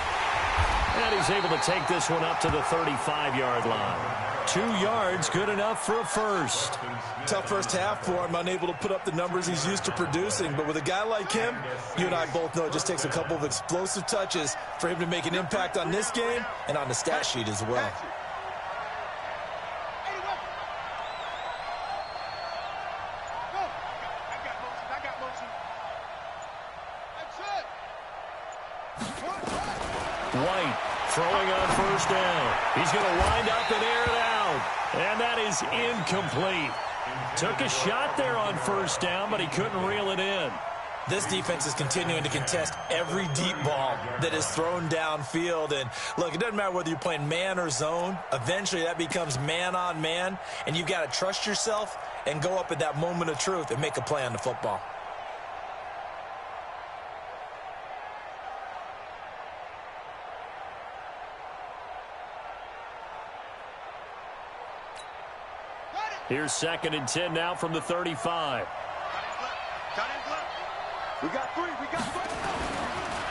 Speaker 2: And he's able to take this one up to the 35-yard line. 2 yards, good enough for a first.
Speaker 3: Tough first half for him, unable to put up the numbers he's used to producing. But with a guy like him, you and I both know it just takes a couple of explosive touches for him to make an impact on this game and on the stat sheet as well.
Speaker 2: White throwing on first down. He's going to wind up and air it out. And that is incomplete. Took a shot there on first down, but he couldn't reel it in.
Speaker 3: This defense is continuing to contest every deep ball that is thrown downfield. And, look, it doesn't matter whether you're playing man or zone. Eventually that becomes man on man, and you've got to trust yourself and go up at that moment of truth and make a play on the football.
Speaker 2: Here's 2nd and 10 now from the 35.
Speaker 6: We got 3.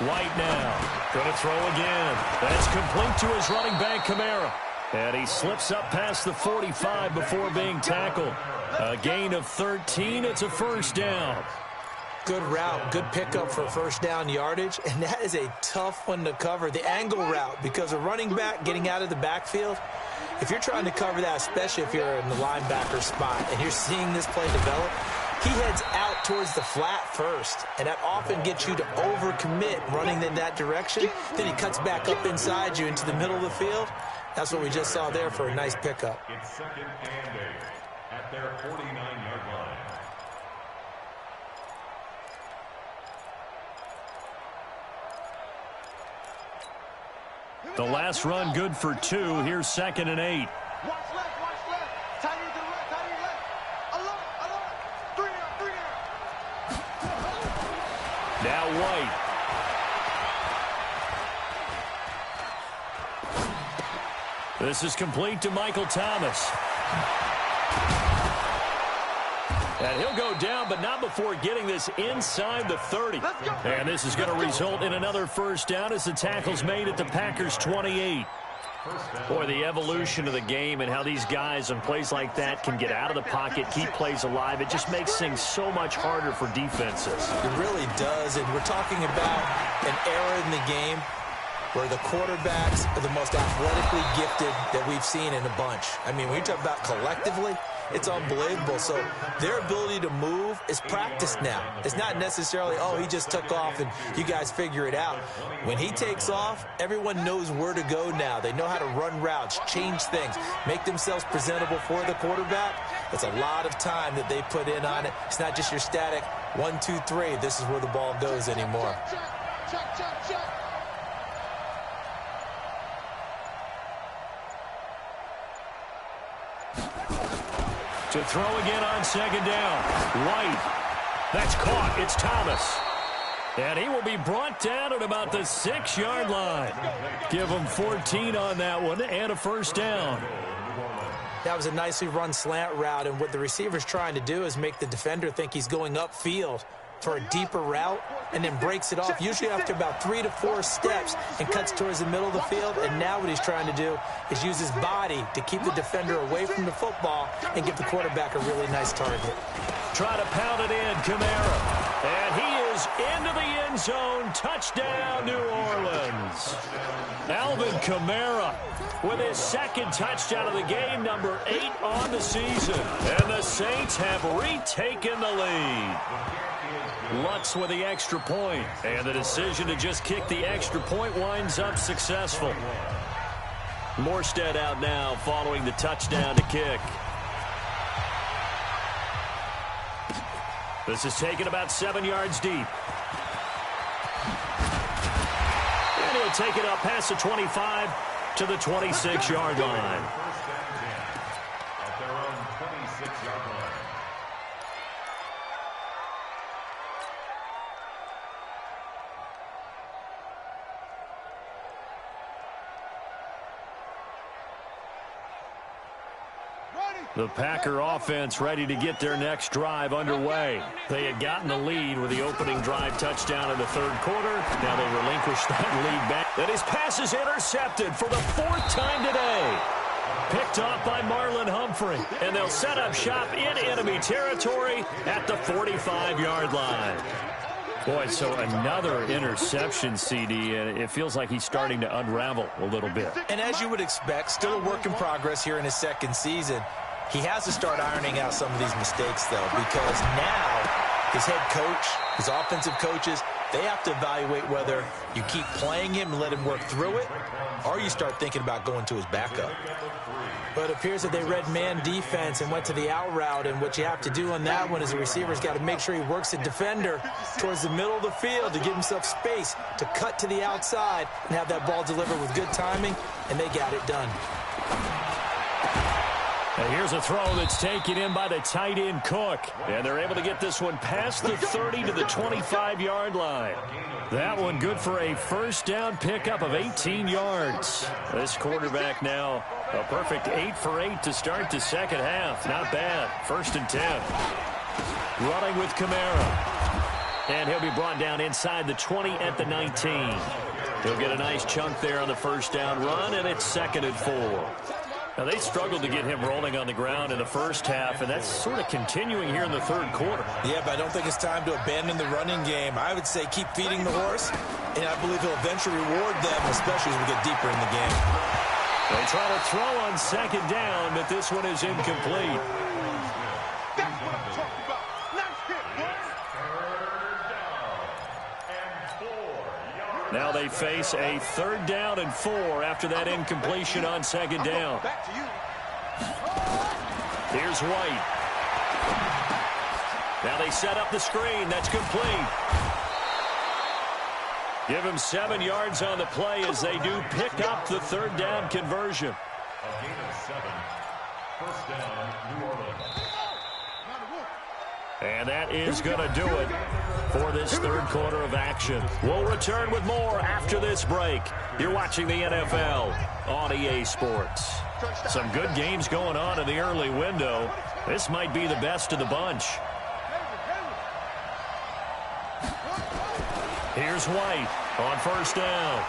Speaker 2: White now. Going to throw again. That's complete to his running back, Kamara. And he slips up past the 45 before being tackled. A gain of 13. It's a first down.
Speaker 3: Good route, good pickup for first down yardage, and that is a tough one to cover. The angle route, because a running back getting out of the backfield, if you're trying to cover that, especially if you're in the linebacker spot and you're seeing this play develop, he heads out towards the flat first, and that often gets you to overcommit running in that direction. Then he cuts back up inside you into the middle of the field. That's what we just saw there for a nice pickup.
Speaker 7: It's 2nd and 8 at their 49-yard line.
Speaker 2: The last run good for 2. Here's 2nd and 8.
Speaker 6: Watch left. Tight end to the left, tight end left. Alone. 3
Speaker 2: Now White. This is complete to Michael Thomas. And he'll go down, but not before getting this inside the 30. And this is going to result in another first down as the tackle's made at the Packers' 28. Boy, the evolution of the game and how these guys on plays like that can get out of the pocket, keep plays alive, it just makes things so much harder for defenses.
Speaker 3: It really does, and we're talking about an era in the game where the quarterbacks are the most athletically gifted that we've seen in a bunch. I mean, when you talk about collectively, it's unbelievable. So their ability to move is practiced now. It's not necessarily, oh, he just took off and you guys figure it out. When he takes off, everyone knows where to go now. They know how to run routes, change things, make themselves presentable for the quarterback. It's a lot of time that they put in on it. It's not just your static 1, 2, 3. This is where the ball goes anymore.
Speaker 2: To throw again on second down. White. That's caught. It's Thomas. And he will be brought down at about the 6-yard line. Give him 14 on that one and a first down.
Speaker 3: That was a nicely run slant route, and what the receiver's trying to do is make the defender think he's going upfield for a deeper route and then breaks it off, usually after about 3 to 4 steps, and cuts towards the middle of the field. And now what he's trying to do is use his body to keep the defender away from the football and give the quarterback a really nice target.
Speaker 2: Try to pound it in, Kamara. And he is into the end zone. Touchdown, New Orleans. Alvin Kamara with his second touchdown of the game, number 8 on the season. And the Saints have retaken the lead. Lutz with the extra point, and the decision to just kick the extra point winds up successful. Morstead out now following the touchdown to kick. This is taken about 7 yards deep. And he'll take it up past the 25 to the 26-yard line.
Speaker 7: At their own 26-yard line.
Speaker 2: The Packer offense ready to get their next drive underway. They had gotten the lead with the opening drive touchdown in the third quarter. Now they relinquish that lead back. And his pass is intercepted for the 4th time today. Picked off by Marlon Humphrey. And they'll set up shop in enemy territory at the 45-yard line. Boy, so another interception, CD, and it feels like he's starting to unravel a little bit.
Speaker 3: And as you would expect, still a work in progress here in his second season. He has to start ironing out some of these mistakes, though, because now his head coach, his offensive coaches, they have to evaluate whether you keep playing him and let him work through it, or you start thinking about going to his backup. But it appears that they read man defense and went to the out route, and what you have to do on that one is the receiver's got to make sure he works the defender towards the middle of the field to give himself space to cut to the outside and have that ball delivered with good timing, and they got it done.
Speaker 2: And here's a throw that's taken in by the tight end Cook. And they're able to get this one past the 30 to the 25-yard line. That one good for a first down pickup of 18 yards. This quarterback now a perfect 8 for 8 to start the second half. Not bad. 1st and 10. Running with Kamara. And he'll be brought down inside the 20 at the 19. He'll get a nice chunk there on the first down run, and it's 2nd and 4. Now, they struggled to get him rolling on the ground in the first half, and that's sort of continuing here in the third quarter.
Speaker 3: Yeah, but I don't think it's time to abandon the running game. I would say keep feeding the horse, and I believe he'll eventually reward them, especially as we get deeper in the game.
Speaker 2: They try to throw on second down, but this one is incomplete.
Speaker 6: That's what I'm talking about. Nice hit,
Speaker 2: Now they face a 3rd down and 4 after that incompletion on second down.
Speaker 6: Back to you.
Speaker 2: Here's White. Now they set up the screen. That's complete. Give him 7 yards on the play as they do pick up the 3rd down conversion.
Speaker 7: A gain of 7. First down, New Orleans.
Speaker 2: And that is going to do it for this third quarter of action. We'll return with more after this break. You're watching the NFL on EA Sports. Some good games going on in the early window. This might be the best of the bunch. Here's White on first down.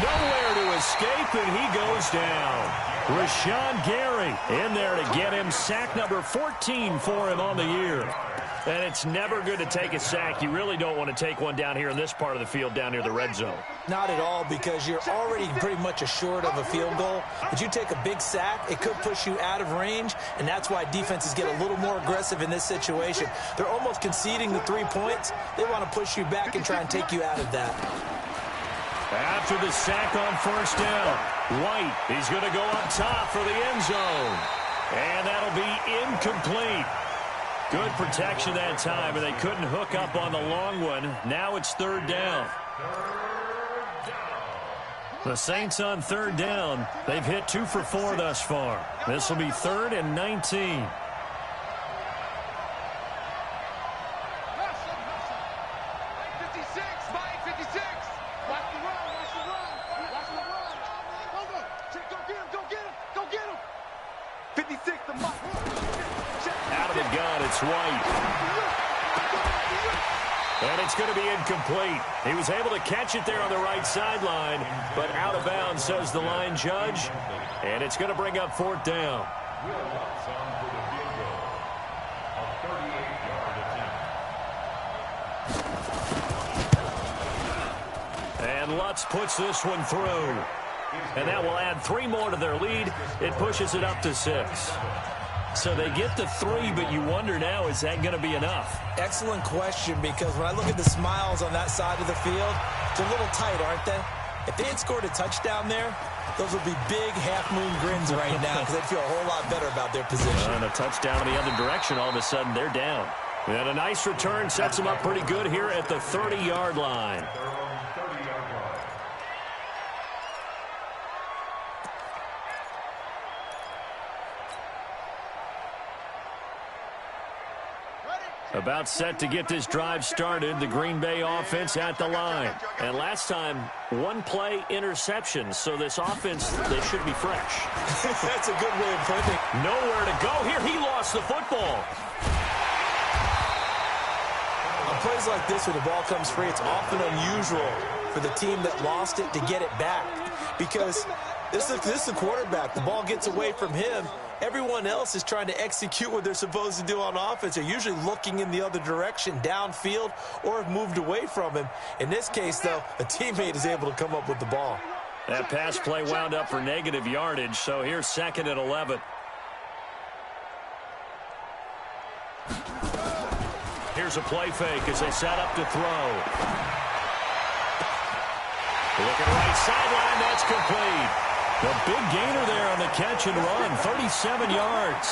Speaker 2: Nowhere to escape, and he goes down. Rashawn Gary in there to get him sack number 14 for him on the year. And it's never good to take a sack. You really don't want to take one down here in this part of the field down near the red zone.
Speaker 3: Not at all, because you're already pretty much assured of a field goal. But you take a big sack, it could push you out of range, and that's why defenses get a little more aggressive in this situation. They're almost conceding the 3 points. They want to push you back and try and take you out of that.
Speaker 2: After the sack on first down, White, he's going to go up top for the end zone. And that'll be incomplete. Good protection that time, and they couldn't hook up on the long one. Now it's third down. The Saints on third down. They've hit 2 for 4 thus far. This will be 3rd and 19. White. And it's going to be incomplete. He was able to catch it there on the right sideline, but out of bounds, says the line judge. And it's going to bring up 4th down. And Lutz puts this one through. And that will add 3 more to their lead. It pushes it up to 6. So they get the 3, but you wonder now, is that going to be enough?
Speaker 3: Excellent question, because when I look at the smiles on that side of the field, they're a little tight, aren't they? If they had scored a touchdown there, those would be big half-moon grins right now, because they'd feel a whole lot better about their position.
Speaker 2: And a touchdown in the other direction, all of a sudden they're down. And a nice return sets them up pretty good here at the 30-yard line. About set to get this drive started, the Green Bay offense at the line. And last time, 1-play interception, so this offense, they should be fresh.
Speaker 3: That's a good way of putting it.
Speaker 2: Nowhere to go here. He lost the football.
Speaker 3: On plays like this where the ball comes free, it's often unusual for the team that lost it to get it back. Because this is the quarterback. The ball gets away from him. Everyone else is trying to execute what they're supposed to do on offense. They're usually looking in the other direction, downfield, or have moved away from him. In this case, though, a teammate is able to come up with the ball.
Speaker 2: That pass play wound up for negative yardage, so here's 2nd and 11. Here's a play fake as they set up to throw. Looking right sideline, that's complete. The big gainer there on the catch and run, 37 yards.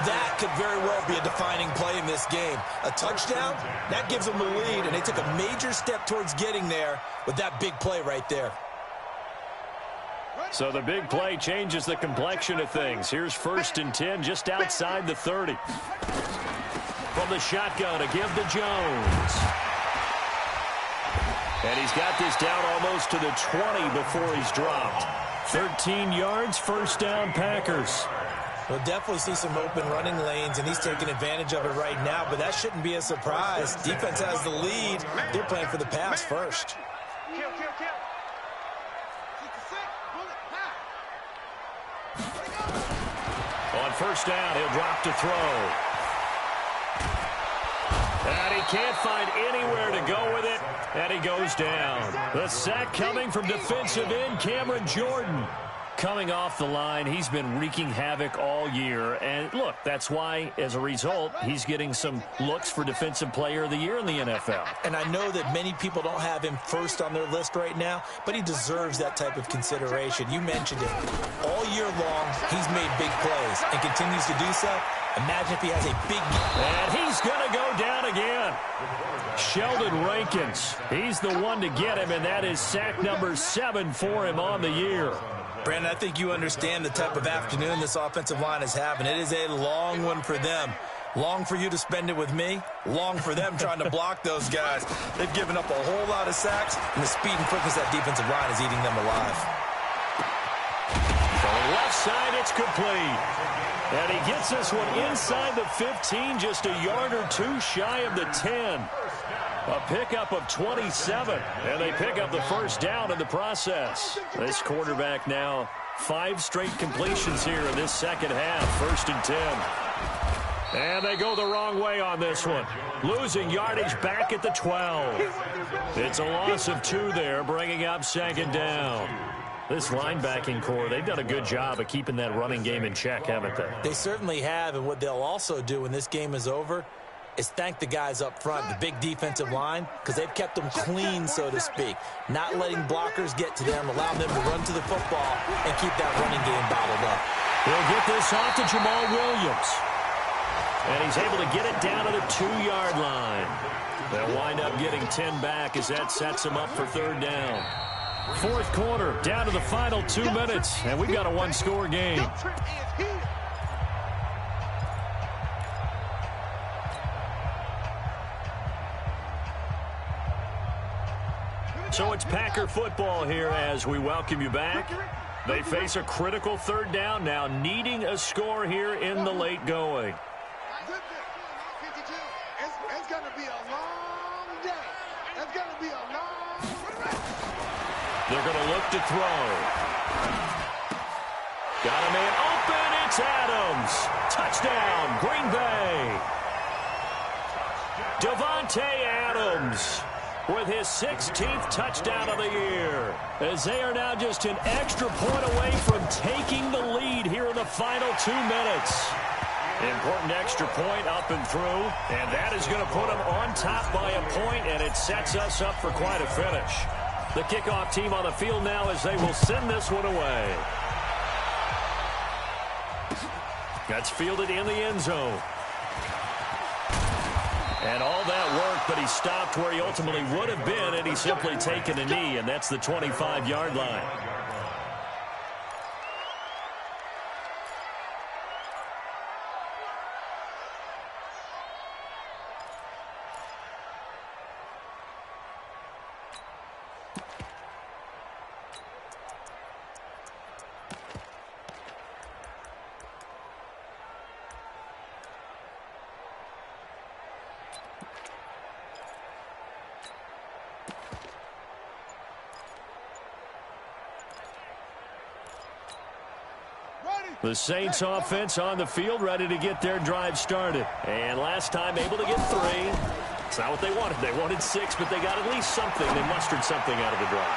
Speaker 3: That could very well be a defining play in this game. A touchdown, that gives them the lead, and they took a major step towards getting there with that big play right there.
Speaker 2: So the big play changes the complexion of things. Here's 1st and 10 just outside the 30. From the shotgun to give to Jones. And he's got this down almost to the 20 before he's dropped. 13 yards, 1st down, Packers.
Speaker 3: We'll definitely see some open running lanes, and he's taking advantage of it right now, but that shouldn't be a surprise. Defense has the lead. They're playing for the pass first.
Speaker 6: Kill.
Speaker 2: On 1st down, he'll drop to throw. And he can't find anywhere to go with it, and he goes down. The sack coming from defensive end Cameron Jordan. Coming off the line, he's been wreaking havoc all year. And look, that's why, as a result, he's getting some looks for Defensive Player of the Year in the NFL.
Speaker 3: And I know that many people don't have him first on their list right now, but he deserves that type of consideration. You mentioned it. All year long, he's made big plays and continues to do so. Imagine if he has a big...
Speaker 2: And he's going to go down again. Sheldon Rankins. He's the one to get him, and that is sack number 7 for him on the year.
Speaker 3: Brandon, I think you understand the type of afternoon this offensive line is having. It is a long one for them. Long for you to spend it with me. Long for them trying to block those guys. They've given up a whole lot of sacks, and the speed and quickness of that defensive line is eating them alive.
Speaker 2: From the left side, it's complete. And he gets this one inside the 15, just a yard or two shy of the 10. A pickup of 27, and they pick up the first down in the process. This quarterback now 5 straight completions here in this second half, 1st and 10. And they go the wrong way on this one. Losing yardage back at the 12. It's a loss of 2 there, bringing up 2nd down. This linebacking core, they've done a good job of keeping that running game in check, haven't they?
Speaker 3: They certainly have, and what they'll also do when this game is over is thank the guys up front, the big defensive line, because they've kept them clean, so to speak. Not letting blockers get to them, allowing them to run to the football and keep that running game bottled up.
Speaker 2: He'll get this off to Jamal Williams. And he's able to get it down to the 2-yard line. They'll wind up getting 10 back as that sets them up for 3rd down. 4th quarter, down to the final 2 minutes, and we've got a 1-score game. So it's Packer football here as we welcome you back. They face a critical 3rd down now, needing a score here in the late going.
Speaker 6: It's going to be a long day. It's going to be a long race.
Speaker 2: They're going to look to throw. Got a man open. It's Adams. Touchdown, Green Bay. Davante Adams with his 16th touchdown of the year, as they are now just an extra point away from taking the lead here in the final 2 minutes. Important extra point up and through, and that is going to put them on top by a point, and it sets us up for quite a finish. The kickoff team on the field now as they will send this one away. That's fielded in the end zone. And all that work, but he stopped where he ultimately would have been, and he's simply taken a knee, and that's the 25-yard line. The Saints offense on the field, ready to get their drive started. And last time able to get 3. It's not what they wanted. They wanted 6, but they got at least something. They mustered something out of the drive.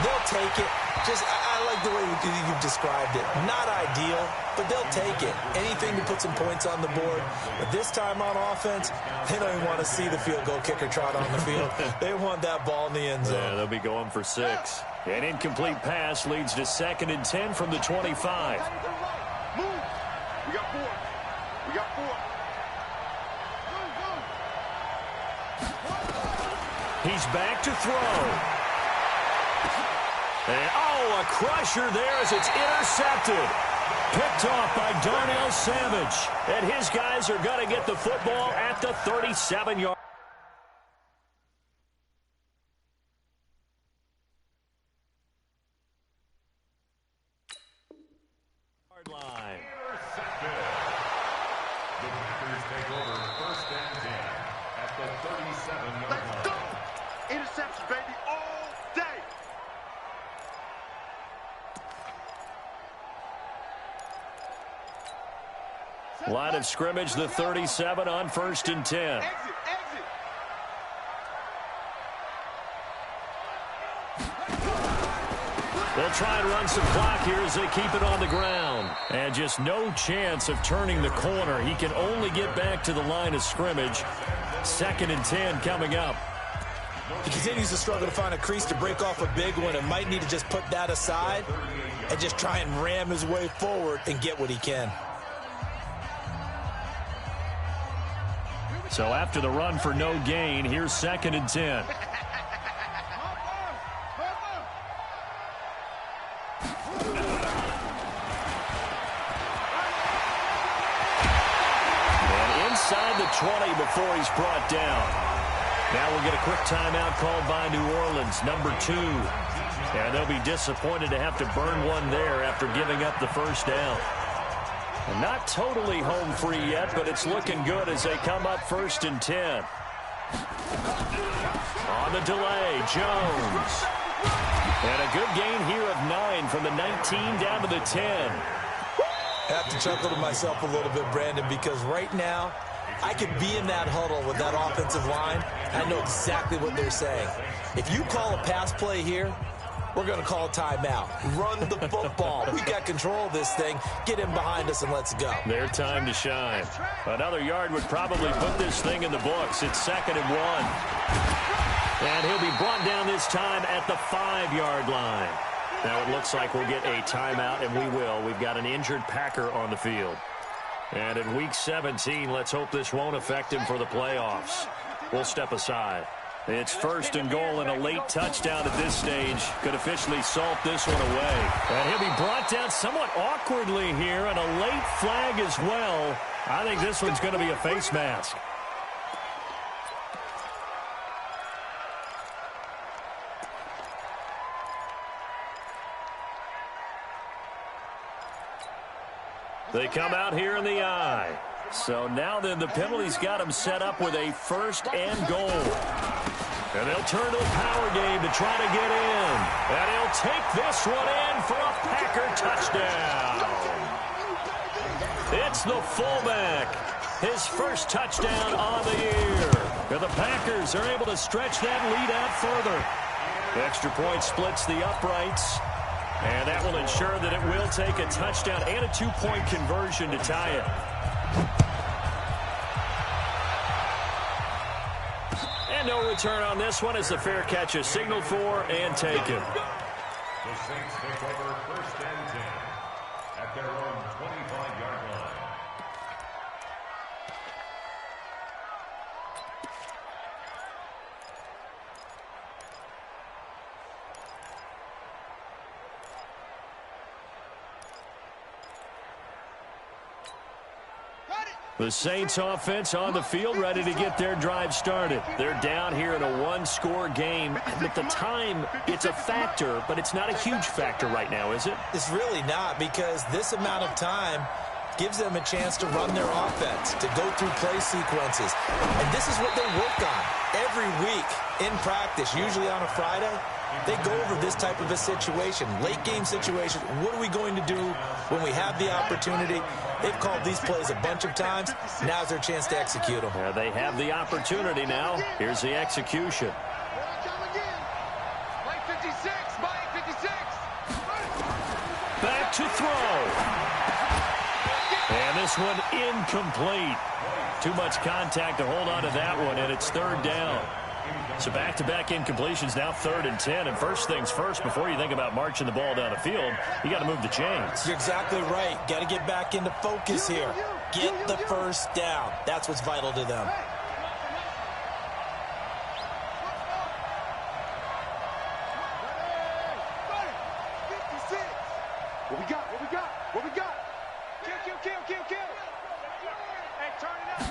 Speaker 3: They'll take it. I like the way you've described it. Not ideal, but they'll take it. Anything to put some points on the board. But this time on offense, they don't even want to see the field goal kicker trot on the field. They want that ball in the end zone.
Speaker 2: Yeah, they'll be going for 6. An incomplete pass leads to 2nd and 10 from the 25.
Speaker 6: Move. We got 4. We got 4.
Speaker 2: He's back to throw. And, a crusher there as it's intercepted. Picked off by Darnell Savage. And his guys are going to get the football at the 37-yard line.
Speaker 7: The Packers take over 1st and 10 at the 37-yard line.
Speaker 6: Let's go. Interception, baby, all day.
Speaker 2: Line of scrimmage, the 37 on 1st and 10.
Speaker 6: Exit.
Speaker 2: They'll try and run some clock here as they keep it on the ground. And just no chance of turning the corner. He can only get back to the line of scrimmage. 2nd and 10 coming up.
Speaker 3: He continues to struggle to find a crease to break off a big one and might need to just put that aside and just try and ram his way forward and get what he can.
Speaker 2: So after the run for no gain, here's 2nd and 10. And inside the 20 before he's brought down. Now we'll get a quick timeout called by New Orleans, number 2. And they'll be disappointed to have to burn one there after giving up the first down. Not totally home free yet, but it's looking good as they come up 1st and 10. On the delay, Jones. And a good gain here of 9 from the 19 down to the 10.
Speaker 3: I have to chuckle to myself a little bit, Brandon, because right now I could be in that huddle with that offensive line. I know exactly what they're saying. If you call a pass play here, we're going to call a timeout. Run the football. We got control of this thing. Get him behind us and let's go.
Speaker 2: Their time to shine. Another yard would probably put this thing in the books. It's 2nd and 1. And he'll be brought down this time at the 5-yard line. Now it looks like we'll get a timeout, and we will. We've got an injured Packer on the field. And in Week 17, let's hope this won't affect him for the playoffs. We'll step aside. It's 1st and goal, and a late touchdown at this stage could officially salt this one away. And he'll be brought down somewhat awkwardly here, and a late flag as well. I think this one's going to be a face mask. They come out here in the eye. So now then the penalty's got them set up with a 1st and goal. And they'll turn to the power game to try to get in. And he'll take this one in for a Packer touchdown. It's the fullback. His first touchdown on the year. And the Packers are able to stretch that lead out further. The extra point splits the uprights. And that will ensure that it will take a touchdown and a 2-point conversion to tie it. And no return on this one as the fair catch is signaled for and taken.
Speaker 7: The Saints take over 1st and 10 at their own 25-yard line.
Speaker 2: The Saints offense on the field ready to get their drive started. They're down here in a 1-score game. At the time, it's a factor, but it's not a huge factor right now, is it?
Speaker 3: It's really not, because this amount of time gives them a chance to run their offense, to go through play sequences. And this is what they work on every week in practice, usually on a Friday. They go over this type of a situation, late game situation. What are we going to do when we have the opportunity? They've called these plays a bunch of times. Now's their chance to execute them.
Speaker 2: Yeah, they have the opportunity now. Here's the execution. Back to throw. And this one incomplete. Too much contact to hold on to that one, and it's 3rd down. So back-to-back incompletions, now 3rd and 10. And first things first, before you think about marching the ball down the field, you got to move the chains.
Speaker 3: You're exactly right. Got to get back into focus here. Get the first down. That's what's vital to them.
Speaker 6: What we got? What we got? What we got? Kill. Hey, turn it up.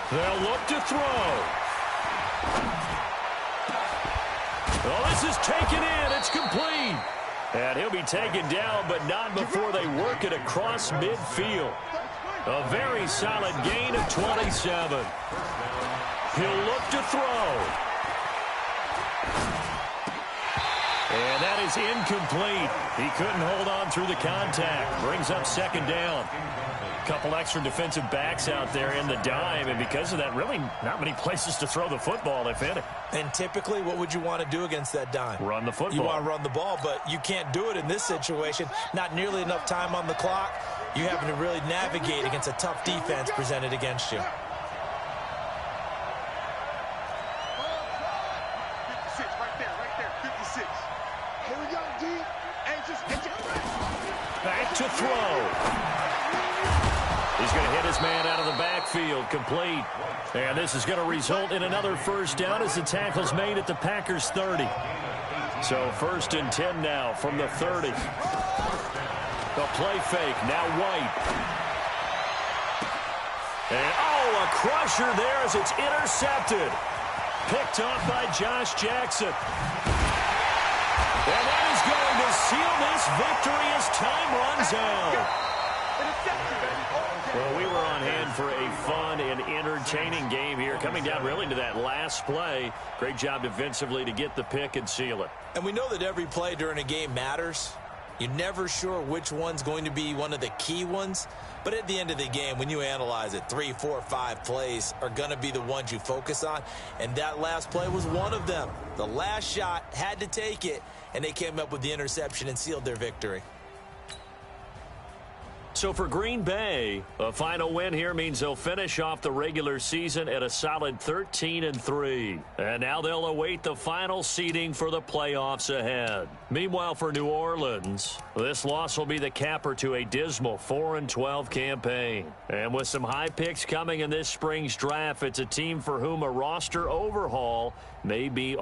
Speaker 2: They'll look to throw. Oh, this is taken in. It's complete. And he'll be taken down, but not before they work it across midfield. A very solid gain of 27. He'll look to throw. And that is incomplete. He couldn't hold on through the contact. Brings up 2nd down. Couple extra defensive backs out there in the dime, and because of that, really not many places to throw the football, if any.
Speaker 3: And typically, what would you want to do against that dime?
Speaker 2: Run the football.
Speaker 3: You want to run the ball, but you can't do it in this situation. Not nearly enough time on the clock. You having to really navigate against a tough defense presented against you.
Speaker 6: 56, right there, 56. Here we go, D. Hey, just
Speaker 2: back to throw. He's going to hit his man out of the backfield, complete. And this is going to result in another 1st down as the tackle's made at the Packers' 30. So 1st and 10 now from the 30. The play fake, now White. And, a crusher there as it's intercepted. Picked off by Josh Jackson. And that is going to seal this victory as time runs out.
Speaker 6: Interception, baby.
Speaker 2: Well, we were on hand for a fun and entertaining game here, coming down really to that last play. Great job defensively to get the pick and seal it.
Speaker 3: And we know that every play during a game matters. You're never sure which one's going to be one of the key ones. But at the end of the game, when you analyze it, 3, 4, 5 plays are going to be the ones you focus on. And that last play was one of them. The last shot had to take it, and they came up with the interception and sealed their victory.
Speaker 2: So for Green Bay, a final win here means they'll finish off the regular season at a solid 13-3. And now they'll await the final seeding for the playoffs ahead. Meanwhile, for New Orleans, this loss will be the capper to a dismal 4-12 campaign. And with some high picks coming in this spring's draft, it's a team for whom a roster overhaul may be